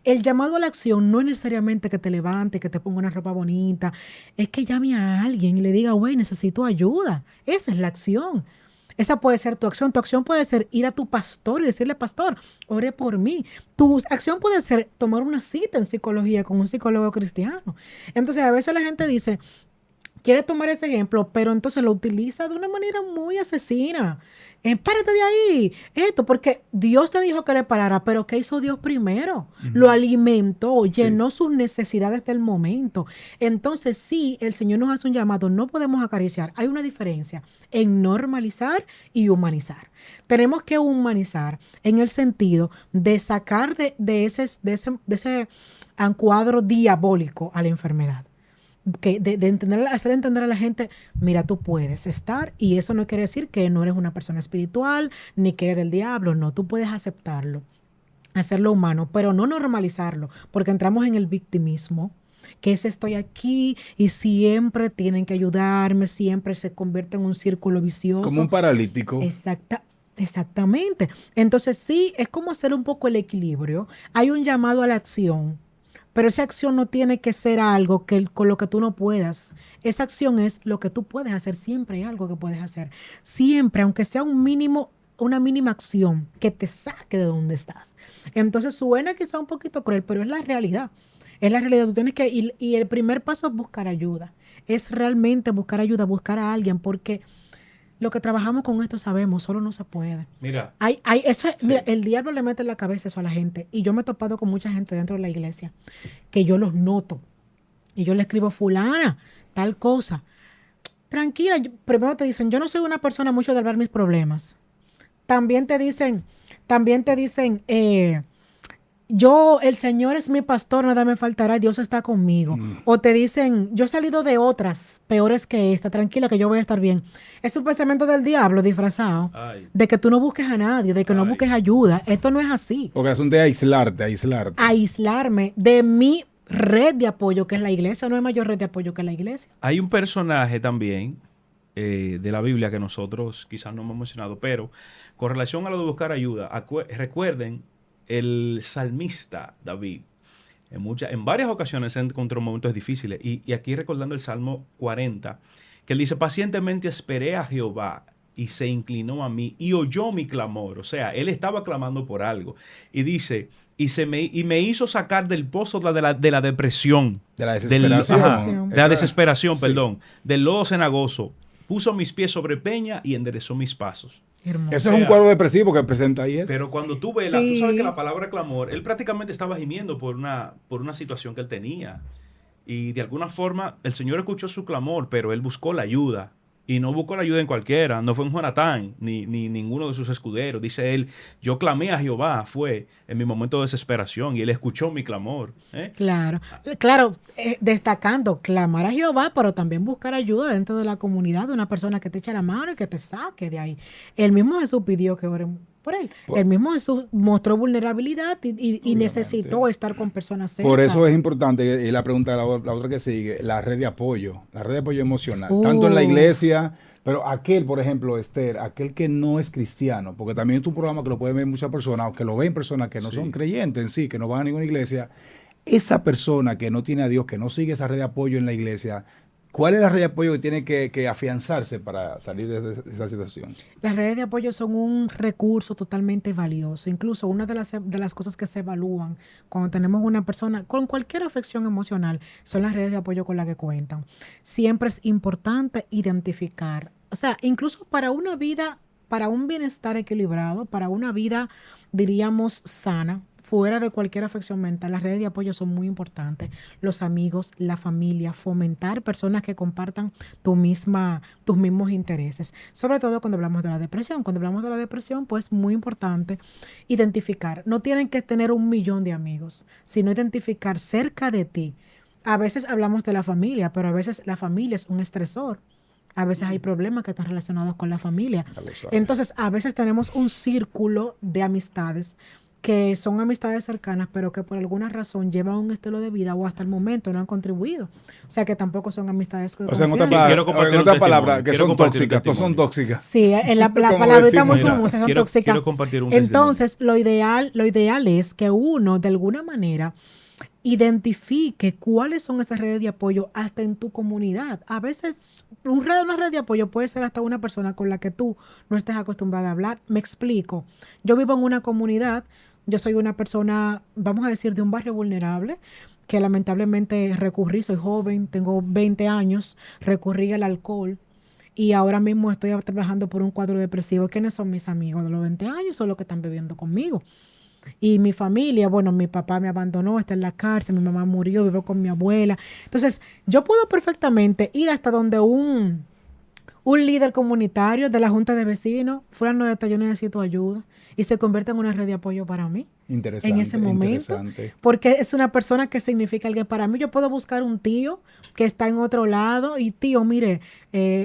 El llamado a la acción no es necesariamente que te levante, que te ponga una ropa bonita, es que llame a alguien y le diga, güey, necesito ayuda. Esa es la acción. Esa puede ser tu acción. Tu acción puede ser ir a tu pastor y decirle, pastor, ore por mí. Tu acción puede ser tomar una cita en psicología con un psicólogo cristiano. Entonces, a veces la gente dice, quiere tomar ese ejemplo, pero entonces lo utiliza de una manera muy asesina. Párate de ahí, esto, porque Dios te dijo que le parara, pero ¿qué hizo Dios primero? Lo alimentó, llenó sus necesidades del momento. Entonces, sí, el Señor nos hace un llamado, no podemos acariciar. Hay una diferencia en normalizar y humanizar. Tenemos que humanizar en el sentido de sacar de ese encuadro diabólico a la enfermedad. Hacer entender a la gente, mira, tú puedes estar, y eso no quiere decir que no eres una persona espiritual, ni que eres del diablo, no, tú puedes aceptarlo, hacerlo humano, pero no normalizarlo, porque entramos en el victimismo, que es estoy aquí y siempre tienen que ayudarme, siempre se convierte en un círculo vicioso. Como un paralítico. Exactamente. Entonces sí, es como hacer un poco el equilibrio. Hay un llamado a la acción, pero esa acción no tiene que ser algo con lo que tú no puedas. Esa acción es lo que tú puedes hacer. Siempre hay algo que puedes hacer. Siempre, aunque sea una mínima acción que te saque de donde estás. Entonces suena quizá un poquito cruel, pero es la realidad. Es la realidad. Tú tienes que ir, y el primer paso es buscar ayuda. Es realmente buscar ayuda, buscar a alguien, porque Lo que trabajamos con esto sabemos, solo no se puede. Mira, Eso es, sí. mira, el diablo le mete en la cabeza eso a la gente. Y yo me he topado con mucha gente dentro de la iglesia que yo los noto. Y yo le escribo, fulana, tal cosa. Tranquila, primero te dicen, yo no soy una persona mucho de hablar mis problemas. También te dicen, el Señor es mi pastor, nada me faltará, Dios está conmigo. O te dicen, yo he salido de otras peores que esta, tranquila que yo voy a estar bien. Es un pensamiento del diablo disfrazado, Ay. de que tú no busques a nadie, de que no Ay. busques ayuda. Esto no es así. Porque es un de aislarte. Aislarme de mi red de apoyo, que es la iglesia, no hay mayor red de apoyo que la iglesia. Hay un personaje también de la Biblia que nosotros quizás no hemos mencionado, pero con relación a lo de buscar ayuda, recuerden el salmista David. En varias ocasiones se encontró momentos difíciles y aquí recordando el Salmo 40, que él dice, pacientemente esperé a Jehová y se inclinó a mí y oyó mi clamor. O sea, él estaba clamando por algo. Y dice, y me hizo sacar del pozo de la depresión. De la desesperación. De la desesperación, Sí. perdón. Del lodo cenagoso. Puso mis pies sobre peña y enderezó mis pasos. Hermoso. Eso es un cuadro depresivo que presenta ahí. Pero cuando tú ves, tú sabes que la palabra clamor, él prácticamente estaba gimiendo por una situación que él tenía. Y de alguna forma el Señor escuchó su clamor, pero él buscó la ayuda. Y no buscó la ayuda en cualquiera, no fue en Jonatán, ni ninguno de sus escuderos. Dice él, yo clamé a Jehová, fue en mi momento de desesperación, y él escuchó mi clamor. Claro, destacando, clamar a Jehová, pero también buscar ayuda dentro de la comunidad, de una persona que te eche la mano y que te saque de ahí. El mismo Jesús pidió que oren por él. El mismo Jesús mostró vulnerabilidad y necesitó estar con personas cerca. Por eso es importante, y la pregunta, la otra que sigue, la red de apoyo emocional, tanto en la iglesia, pero aquel, por ejemplo, Esther, aquel que no es cristiano, porque también es un programa que lo pueden ver muchas personas, o que lo ven personas que no son creyentes en sí, que no van a ninguna iglesia, esa persona que no tiene a Dios, que no sigue esa red de apoyo en la iglesia, ¿cuál es la red de apoyo que tiene que afianzarse para salir de esa situación? Las redes de apoyo son un recurso totalmente valioso. Incluso una de las cosas que se evalúan cuando tenemos una persona con cualquier afección emocional son las redes de apoyo con las que cuentan. Siempre es importante identificar, o sea, incluso para una vida, para un bienestar equilibrado, para una vida, diríamos, sana, fuera de cualquier afección mental, las redes de apoyo son muy importantes. Los amigos, la familia, fomentar personas que compartan tus mismos intereses. Sobre todo cuando hablamos de la depresión. Cuando hablamos de la depresión, pues muy importante identificar. No tienen que tener 1,000,000 de amigos, sino identificar cerca de ti. A veces hablamos de la familia, pero a veces la familia es un estresor. A veces hay problemas que están relacionados con la familia. Entonces, a veces tenemos un círculo de amistades que son amistades cercanas, pero que por alguna razón llevan un estilo de vida o hasta el momento no han contribuido. O sea, que tampoco son amistades de confianza. O sea, en otra palabra, que son tóxicas, todas son tóxicas. Sí, la palabrita muy famosa, son tóxicas. Quiero compartir un Entonces, lo ideal es que uno, de alguna manera, identifique cuáles son esas redes de apoyo hasta en tu comunidad. A veces una red de apoyo puede ser hasta una persona con la que tú no estés acostumbrada a hablar. Me explico. Yo vivo en una comunidad, yo soy una persona, vamos a decir, de un barrio vulnerable, que lamentablemente soy joven, tengo 20 años, recurrí al alcohol y ahora mismo estoy trabajando por un cuadro depresivo. ¿Quiénes son mis amigos de los 20 años? Son los que están bebiendo conmigo. Y mi familia, bueno, mi papá me abandonó, está en la cárcel, mi mamá murió, vivo con mi abuela. Entonces, yo puedo perfectamente ir hasta donde un líder comunitario de la junta de vecinos, fulano de tal, yo necesito ayuda, y se convierte en una red de apoyo para mí. Interesante, en ese momento, porque es una persona que significa alguien para mí. Yo puedo buscar un tío que está en otro lado y tío, mire,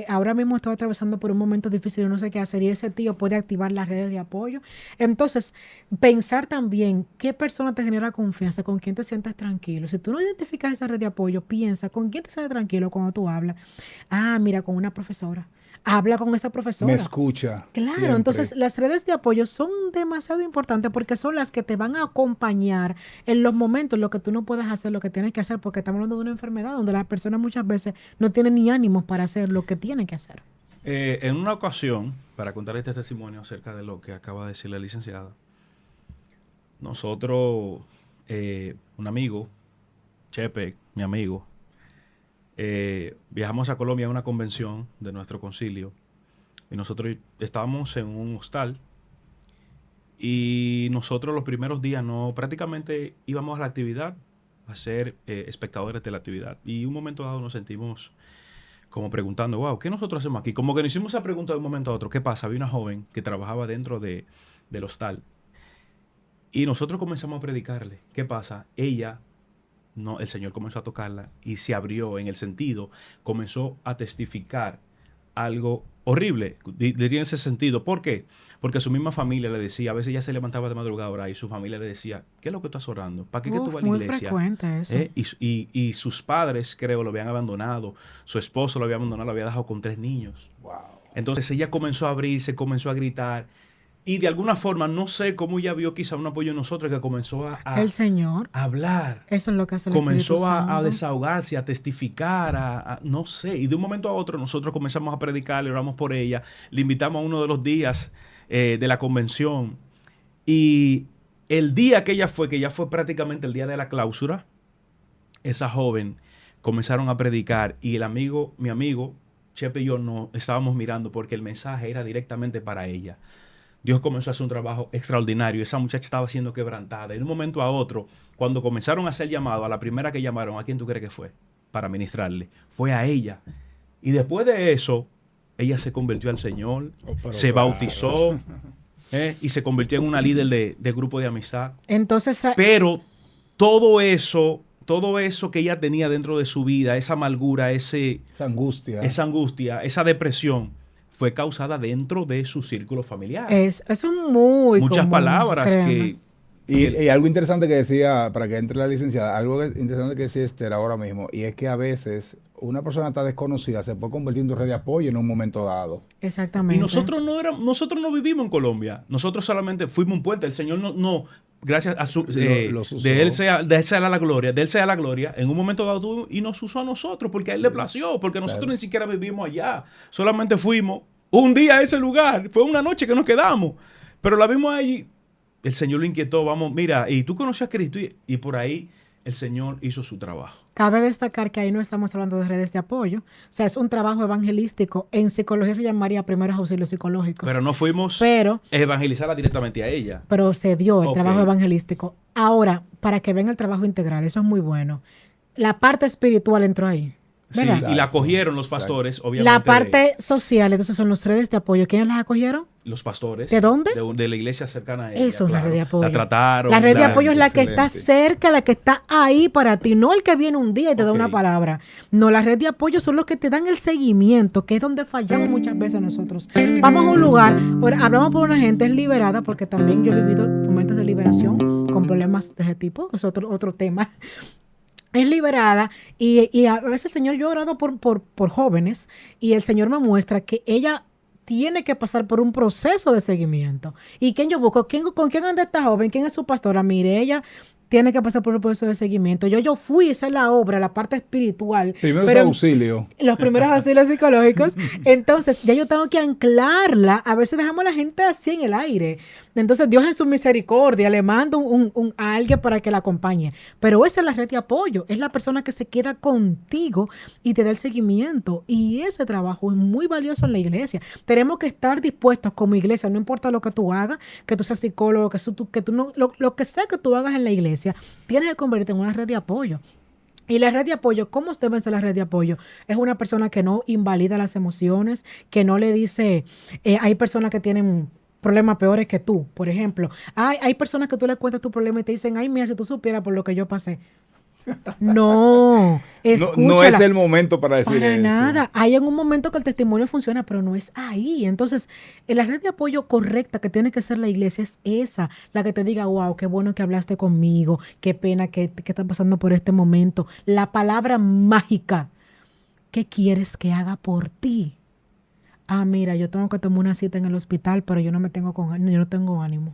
ahora mismo estoy atravesando por un momento difícil y no sé qué hacer, y ese tío puede activar las redes de apoyo. Entonces, pensar también qué persona te genera confianza, con quién te sientes tranquilo. Si tú no identificas esa red de apoyo, piensa con quién te sientes tranquilo cuando tú hablas. Ah, mira, con una profesora. Habla con esa profesora. Me escucha. Claro, siempre. Entonces las redes de apoyo son demasiado importantes porque son las que te van a acompañar en los momentos en los que tú no puedes hacer lo que tienes que hacer, porque estamos hablando de una enfermedad donde las personas muchas veces no tienen ni ánimos para hacer lo que tienen que hacer. En una ocasión, para contar este testimonio acerca de lo que acaba de decir la licenciada, nosotros, un amigo, Chepe, mi amigo, viajamos a Colombia a una convención de nuestro concilio Y nosotros estábamos en un hostal. Y nosotros los primeros días prácticamente íbamos a la actividad a ser espectadores de la actividad. Y un momento dado nos sentimos como preguntando, wow, ¿qué nosotros hacemos aquí? Como que nos hicimos esa pregunta de un momento a otro. ¿Qué pasa? Había una joven que trabajaba dentro del hostal. Y nosotros comenzamos a predicarle. ¿Qué pasa? Ella, no, el Señor comenzó a tocarla y se abrió en el sentido, comenzó a testificar algo horrible. Tiene ese sentido. ¿Por qué? Porque su misma familia le decía, a veces ella se levantaba de madrugada a orar y su familia le decía, ¿qué es lo que estás orando? ¿Para qué que tú vas a la iglesia? Muy frecuente eso. Y sus padres, creo, lo habían abandonado. Su esposo lo había abandonado, lo había dejado con 3 niños. Wow. Entonces ella comenzó a abrirse, comenzó a gritar. Y de alguna forma, no sé cómo ella vio quizá un apoyo en nosotros que comenzó el Señor. A hablar. Eso es lo que hace el comenzó Espíritu a Santo. desahogarse, a testificar, no sé. Y de un momento a otro nosotros comenzamos a predicar, le oramos por ella, le invitamos a uno de los días de la convención. Y el día que ella fue prácticamente el día de la clausura, esa joven comenzaron a predicar y mi amigo, Chepe y yo nos estábamos mirando porque el mensaje era directamente para ella. Dios comenzó a hacer un trabajo extraordinario. Esa muchacha estaba siendo quebrantada. Y de un momento a otro, cuando comenzaron a hacer llamado, a la primera que llamaron, ¿a quién tú crees que fue? Para ministrarle. Fue a ella. Y después de eso, ella se convirtió al Señor, se bautizó y se convirtió en una líder de grupo de amistad. Entonces, pero todo eso que ella tenía dentro de su vida, esa amargura, esa angustia, esa depresión, fue causada dentro de su círculo familiar. Eso es muy muchas común, palabras créeme. Y algo interesante que decía, para que entre la licenciada, algo interesante que decía Esther ahora mismo, y es que a veces una persona tan desconocida se puede convertir en tu red de apoyo en un momento dado. Exactamente. Y nosotros no vivimos en Colombia. Nosotros solamente fuimos un puente. El Señor no gracias a su de él sea la gloria, en un momento dado tuvo y nos usó a nosotros porque a él le plació, porque nosotros ni siquiera vivimos allá. Solamente fuimos un día a ese lugar. Fue una noche que nos quedamos. Pero la vimos allí. El Señor lo inquietó. Vamos, mira, y tú conoces a Cristo. Y por ahí el Señor hizo su trabajo. Cabe destacar que ahí no estamos hablando de redes de apoyo. O sea, es un trabajo evangelístico. En psicología se llamaría primeros auxilios psicológicos. Pero no fuimos a evangelizarla directamente a ella. Pero se dio el trabajo evangelístico. Ahora, para que vean el trabajo integral, eso es muy bueno. La parte espiritual entró ahí. ¿verdad? Sí, y la acogieron los pastores, obviamente. La parte social, entonces son los redes de apoyo. ¿Quiénes las acogieron? Los pastores. ¿De dónde? De la iglesia cercana a ella. Eso es la red de apoyo. La trataron. La red de apoyo es la que está cerca, la que está ahí para ti, no el que viene un día y te da una palabra. No, la red de apoyo son los que te dan el seguimiento, que es donde fallamos muchas veces nosotros. Vamos a un lugar, hablamos por una gente liberada, porque también yo he vivido momentos de liberación con problemas de ese tipo, es otro tema. Es liberada y a veces el Señor, yo he orado por jóvenes y el Señor me muestra que ella tiene que pasar por un proceso de seguimiento. ¿Y quién yo busco? ¿Con quién anda esta joven? ¿Quién es su pastora? Mire, ella tiene que pasar por un proceso de seguimiento. Yo fui, esa es la obra, la parte espiritual. Primeros auxilios. Los primeros auxilios psicológicos. Entonces, ya yo tengo que anclarla. A veces dejamos a la gente así en el aire. Entonces, Dios en su misericordia le manda a alguien para que la acompañe. Pero esa es la red de apoyo. Es la persona que se queda contigo y te da el seguimiento. Y ese trabajo es muy valioso en la iglesia. Tenemos que estar dispuestos como iglesia, no importa lo que tú hagas, que tú seas psicólogo, que tú no, lo que sea que tú hagas en la iglesia, tienes que convertirte en una red de apoyo. Y la red de apoyo, ¿cómo debe ser la red de apoyo? Es una persona que no invalida las emociones, que no le dice, hay personas que tienen problemas peores que tú, por ejemplo. Hay personas que tú le cuentas tu problema y te dicen, ay, mira, si tú supieras por lo que yo pasé. No, escúchala. No es el momento para decir para eso. nada. Hay en un momento que el testimonio funciona, pero no es ahí. Entonces, la red de apoyo correcta que tiene que ser la iglesia es esa, la que te diga, wow, qué bueno que hablaste conmigo, qué pena que estás pasando por este momento. La palabra mágica, ¿qué quieres que haga por ti? Ah, mira, yo tengo que tomar una cita en el hospital, pero yo no tengo ánimo.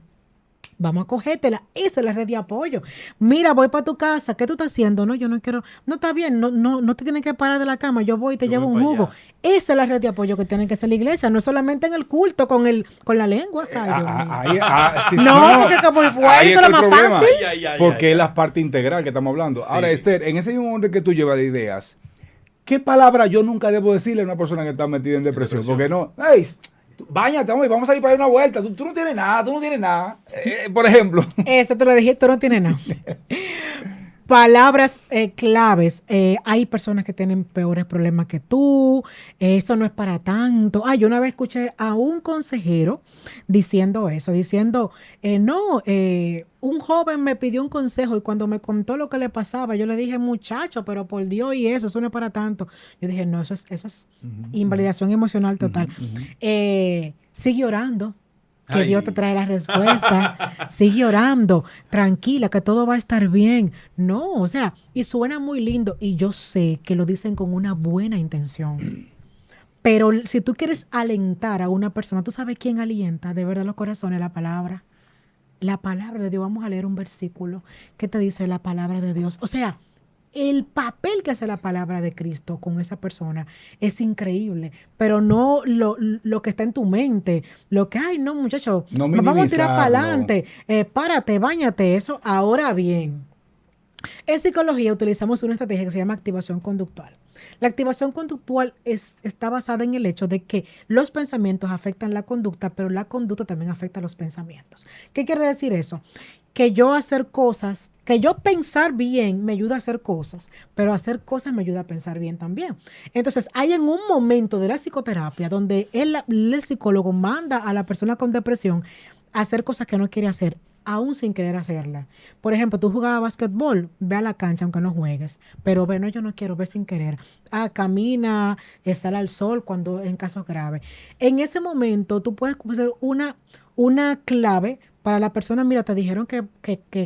Vamos a cogértela. Esa es la red de apoyo. Mira, voy para tu casa. ¿Qué tú estás haciendo? No, yo no quiero. No, está bien. No te tienes que parar de la cama. Yo voy y te llevo un jugo. Allá. Esa es la red de apoyo que tiene que ser la iglesia. No solamente en el culto con la lengua. Porque como eso es lo más fácil. Porque es la parte integral que estamos hablando. Sí. Ahora, Esther, en ese mismo orden que tú llevas de ideas, ¿qué palabra yo nunca debo decirle a una persona que está metida en depresión? Porque no, hey, Báñate, hombre, vamos a salir para dar una vuelta. Tú no tienes nada, tú no tienes nada. Por ejemplo. Eso te lo dije, tú no tienes nada. Palabras claves. Hay personas que tienen peores problemas que tú. Eso no es para tanto. Yo una vez escuché a un consejero diciendo eso, diciendo, un joven me pidió un consejo y cuando me contó lo que le pasaba, yo le dije, muchacho, pero por Dios y eso no es para tanto. Yo dije, no, eso es invalidación emocional total. Sigue orando. Que Ay. Dios te trae la respuesta. Sigue orando, tranquila, que todo va a estar bien. No, o sea, y suena muy lindo y yo sé que lo dicen con una buena intención. Pero si tú quieres alentar a una persona, ¿tú sabes quién alienta de verdad los corazones? La palabra. La palabra de Dios. Vamos a leer un versículo que te dice la palabra de Dios. O sea, el papel que hace la palabra de Cristo con esa persona es increíble, pero no lo que está en tu mente, lo que, no, muchacho, No nos vamos a tirar para minimizarlo. adelante, párate, báñate, eso. Ahora bien, en psicología utilizamos una estrategia que se llama activación conductual. La activación conductual está basada en el hecho de que los pensamientos afectan la conducta, pero la conducta también afecta los pensamientos. ¿Qué quiere decir eso? Que yo hacer cosas, que yo pensar bien me ayuda a hacer cosas, pero hacer cosas me ayuda a pensar bien también. Entonces, hay en un momento de la psicoterapia donde el psicólogo manda a la persona con depresión a hacer cosas que no quiere hacer, aún sin querer hacerla. Por ejemplo, tú jugabas básquetbol, ve a la cancha aunque no juegues, pero ve, no, yo no quiero, ve sin querer. Camina, sal al sol cuando en casos graves. En ese momento, tú puedes hacer una clave para la persona. Mira, te dijeron que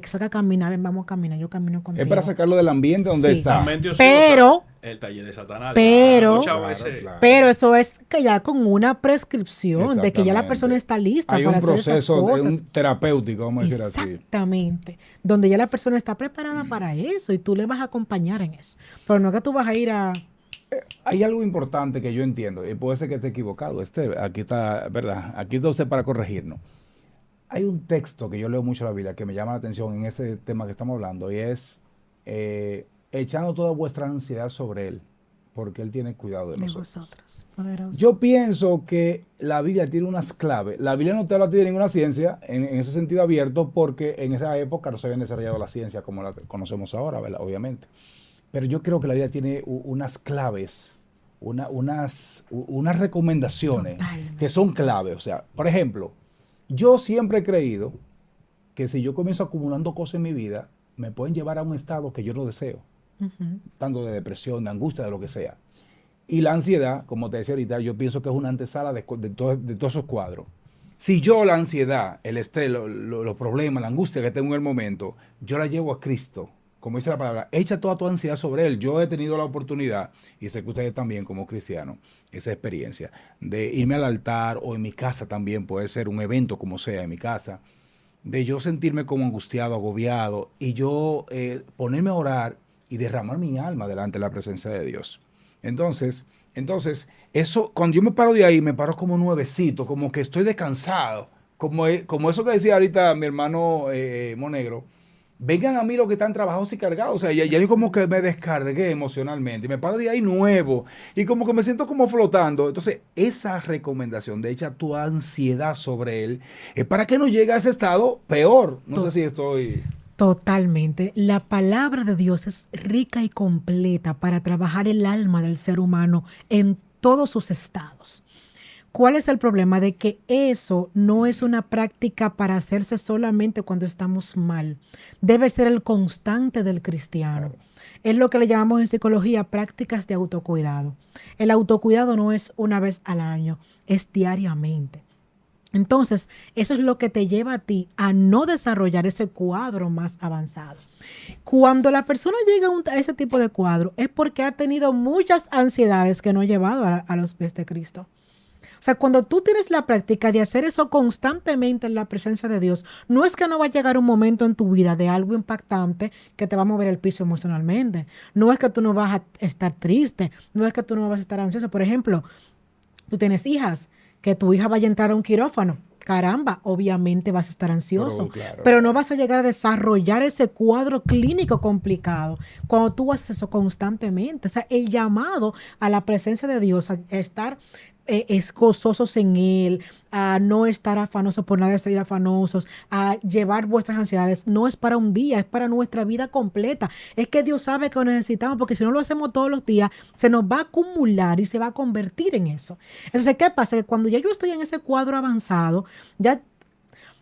salga a caminar, ven, vamos a caminar, yo camino contigo. Es para sacarlo del ambiente donde Sí. está. Mente ociosa, Pero- el taller de Satanás. pero- Muchas Claro, veces. claro. Pero eso es que ya con una prescripción de que ya la Exactamente. persona está lista Hay para un hacer esas proceso cosas. un terapéutico, vamos a decir así. Exactamente. Donde ya la persona está preparada para eso y tú le vas a acompañar en eso. Pero no que tú vas a ir a... Hay algo importante que yo entiendo, y puede ser que esté equivocado. Aquí está, ¿verdad? Aquí está usted para corregirnos. Hay un texto que yo leo mucho en la Biblia que me llama la atención en este tema que estamos hablando, y es echando toda vuestra ansiedad sobre Él, porque Él tiene cuidado de nosotros. Poderoso. Yo pienso que la Biblia tiene unas claves. La Biblia no te habla de ninguna ciencia en ese sentido abierto, porque en esa época no se habían desarrollado la ciencia como la conocemos ahora, ¿verdad? Obviamente. Pero yo creo que la Biblia tiene unas claves, unas recomendaciones Totalmente. que son claves. O sea, por ejemplo, yo siempre he creído que si yo comienzo acumulando cosas en mi vida, me pueden llevar a un estado que yo no deseo, Ujú. tanto de depresión, de angustia, de lo que sea. Y la ansiedad, como te decía ahorita, yo pienso que es una antesala de todos esos cuadros. Si yo la ansiedad, el estrés, los problemas, la angustia que tengo en el momento, yo la llevo a Cristo, como dice la palabra, echa toda tu ansiedad sobre Él. Yo he tenido la oportunidad, y sé que ustedes también como cristianos, esa experiencia, de irme al altar o en mi casa también, puede ser un evento como sea, en mi casa, de yo sentirme como angustiado, agobiado, y yo ponerme a orar y derramar mi alma delante de la presencia de Dios. Entonces, eso, cuando yo me paro de ahí, me paro como nuevecito, como que estoy descansado, como eso que decía ahorita mi hermano Monegro, vengan a mí los que están trabajados y cargados, o sea, ya yo como que me descargué emocionalmente, y me paro de ahí nuevo, y como que me siento como flotando. Entonces, esa recomendación de echa tu ansiedad sobre Él, es para que no llegue a ese estado peor. No sé si estoy... Totalmente. La palabra de Dios es rica y completa para trabajar el alma del ser humano en todos sus estados. ¿Cuál es el problema? De que eso no es una práctica para hacerse solamente cuando estamos mal. Debe ser el constante del cristiano. Es lo que le llamamos en psicología prácticas de autocuidado. El autocuidado no es una vez al año, es diariamente. Entonces, eso es lo que te lleva a ti a no desarrollar ese cuadro más avanzado. Cuando la persona llega a ese tipo de cuadro es porque ha tenido muchas ansiedades que no ha llevado a los pies de Cristo. O sea, cuando tú tienes la práctica de hacer eso constantemente en la presencia de Dios, no es que no va a llegar un momento en tu vida de algo impactante que te va a mover el piso emocionalmente. No es que tú no vas a estar triste, no es que tú no vas a estar ansioso. Por ejemplo, tú tienes hijas, que tu hija vaya a entrar a un quirófano. Caramba, obviamente vas a estar ansioso, pero no vas a llegar a desarrollar ese cuadro clínico complicado cuando tú haces eso constantemente. O sea, el llamado a la presencia de Dios, a estar es gozosos en Él, a no estar afanosos por nada de estar afanosos, a llevar vuestras ansiedades. No es para un día, es para nuestra vida completa. Es que Dios sabe que lo necesitamos, porque si no lo hacemos todos los días, se nos va a acumular y se va a convertir en eso. Entonces, ¿qué pasa? Que cuando ya yo estoy en ese cuadro avanzado, ya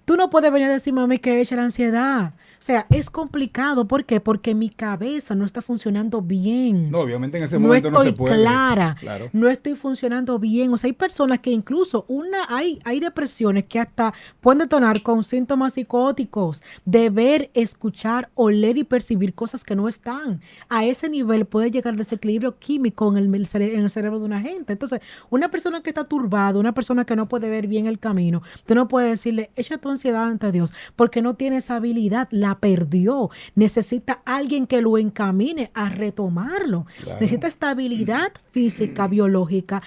tú no puedes venir a decirme a mí que echa la ansiedad. O sea, es complicado. ¿Por qué? Porque mi cabeza no está funcionando bien. No, obviamente en ese No momento no se estoy puede. clara, Claro. no estoy funcionando bien. O sea, hay personas que incluso hay depresiones que hasta pueden detonar con síntomas psicóticos, de ver, escuchar, oler y percibir cosas que no están. A ese nivel puede llegar desequilibrio químico en el cerebro de una gente. Entonces, una persona que está turbada, una persona que no puede ver bien el camino, tú no puedes decirle, echa tu ansiedad ante Dios, porque no tiene esa habilidad, la perdió. Necesita alguien que lo encamine a retomarlo. Claro. Necesita estabilidad física, biológica,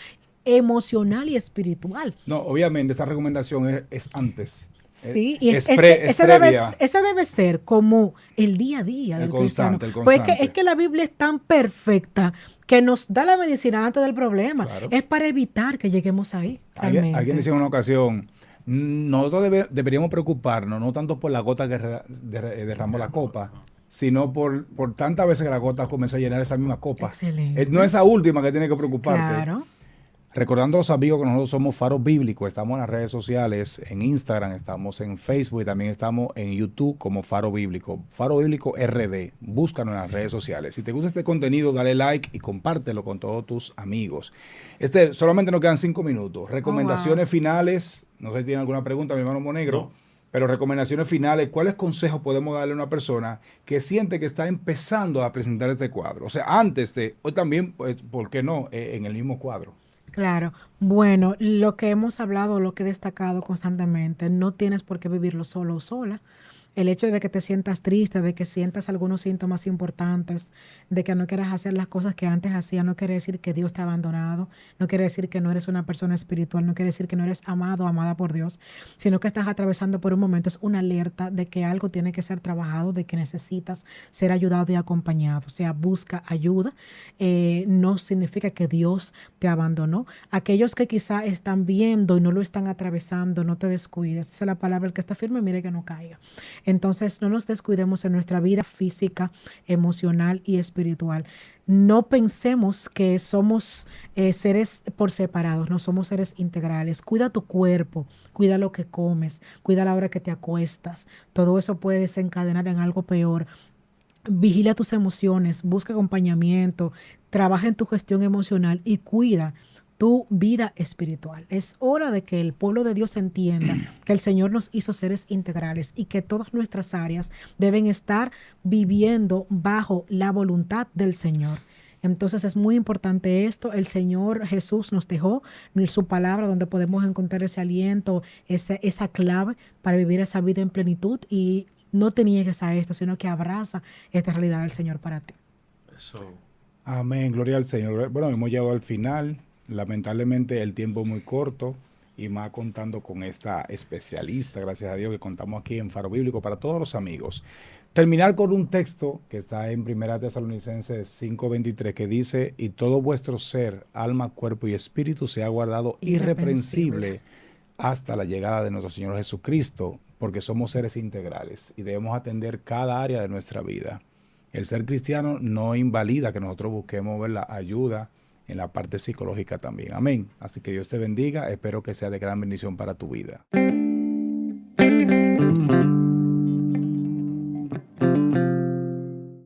emocional y espiritual. No, obviamente esa recomendación es antes. Sí, y es previa. ese debe ser como el día a día El del constante, cristiano. el Pues constante. es que la Biblia es tan perfecta que nos da la medicina antes del problema. Claro. Es para evitar que lleguemos ahí. Alguien decía en una ocasión, nosotros deberíamos preocuparnos no tanto por la gota que derramó la copa, sino por tantas veces que la gota comenzó a llenar esa misma copa. Excelente. No esa última que tiene que preocuparte. Claro. Recordando a los amigos que nosotros somos Faro Bíblico, estamos en las redes sociales, en Instagram, estamos en Facebook y también estamos en YouTube como Faro Bíblico RD. Búscanos en las redes sociales. Si te gusta este contenido, dale like y compártelo con todos tus amigos. Solamente nos quedan 5 minutos. Recomendaciones finales. No sé si tienen alguna pregunta, mi hermano Monegro. No. Pero recomendaciones finales, ¿cuáles consejos podemos darle a una persona que siente que está empezando a presentar este cuadro? O sea, hoy también, pues, ¿por qué no? En el mismo cuadro. Claro. Bueno, lo que hemos hablado, lo que he destacado constantemente, no tienes por qué vivirlo solo o sola. El hecho de que te sientas triste, de que sientas algunos síntomas importantes, de que no quieras hacer las cosas que antes hacías, no quiere decir que Dios te ha abandonado, no quiere decir que no eres una persona espiritual, no quiere decir que no eres amado o amada por Dios, sino que estás atravesando por un momento, es una alerta de que algo tiene que ser trabajado, de que necesitas ser ayudado y acompañado. O sea, busca ayuda. No significa que Dios te abandonó. Aquellos que quizá están viendo y no lo están atravesando, no te descuides. Esa es la palabra, el que está firme, mire que no caiga. Entonces, no nos descuidemos en nuestra vida física, emocional y espiritual. No pensemos que somos seres por separados, no somos seres integrales. Cuida tu cuerpo, cuida lo que comes, cuida la hora que te acuestas. Todo eso puede desencadenar en algo peor. Vigila tus emociones, busca acompañamiento, trabaja en tu gestión emocional y cuida tu vida espiritual. Es hora de que el pueblo de Dios entienda que el Señor nos hizo seres integrales y que todas nuestras áreas deben estar viviendo bajo la voluntad del Señor. Entonces es muy importante esto. El Señor Jesús nos dejó su palabra donde podemos encontrar ese aliento, esa clave para vivir esa vida en plenitud, y no te niegues a esto, sino que abraza esta realidad del Señor para ti. Eso. Amén, gloria al Señor. Bueno, hemos llegado al final. Lamentablemente el tiempo es muy corto, y más contando con esta especialista, gracias a Dios que contamos aquí en Faro Bíblico para todos los amigos. Terminar con un texto que está en 1 Tesalonicenses 5:23 que dice: y todo vuestro ser, alma, cuerpo y espíritu sea guardado irreprensible hasta la llegada de nuestro Señor Jesucristo, porque somos seres integrales y debemos atender cada área de nuestra vida. El ser cristiano no invalida que nosotros busquemos ver la ayuda en la parte psicológica también. Amén. Así que Dios te bendiga. Espero que sea de gran bendición para tu vida.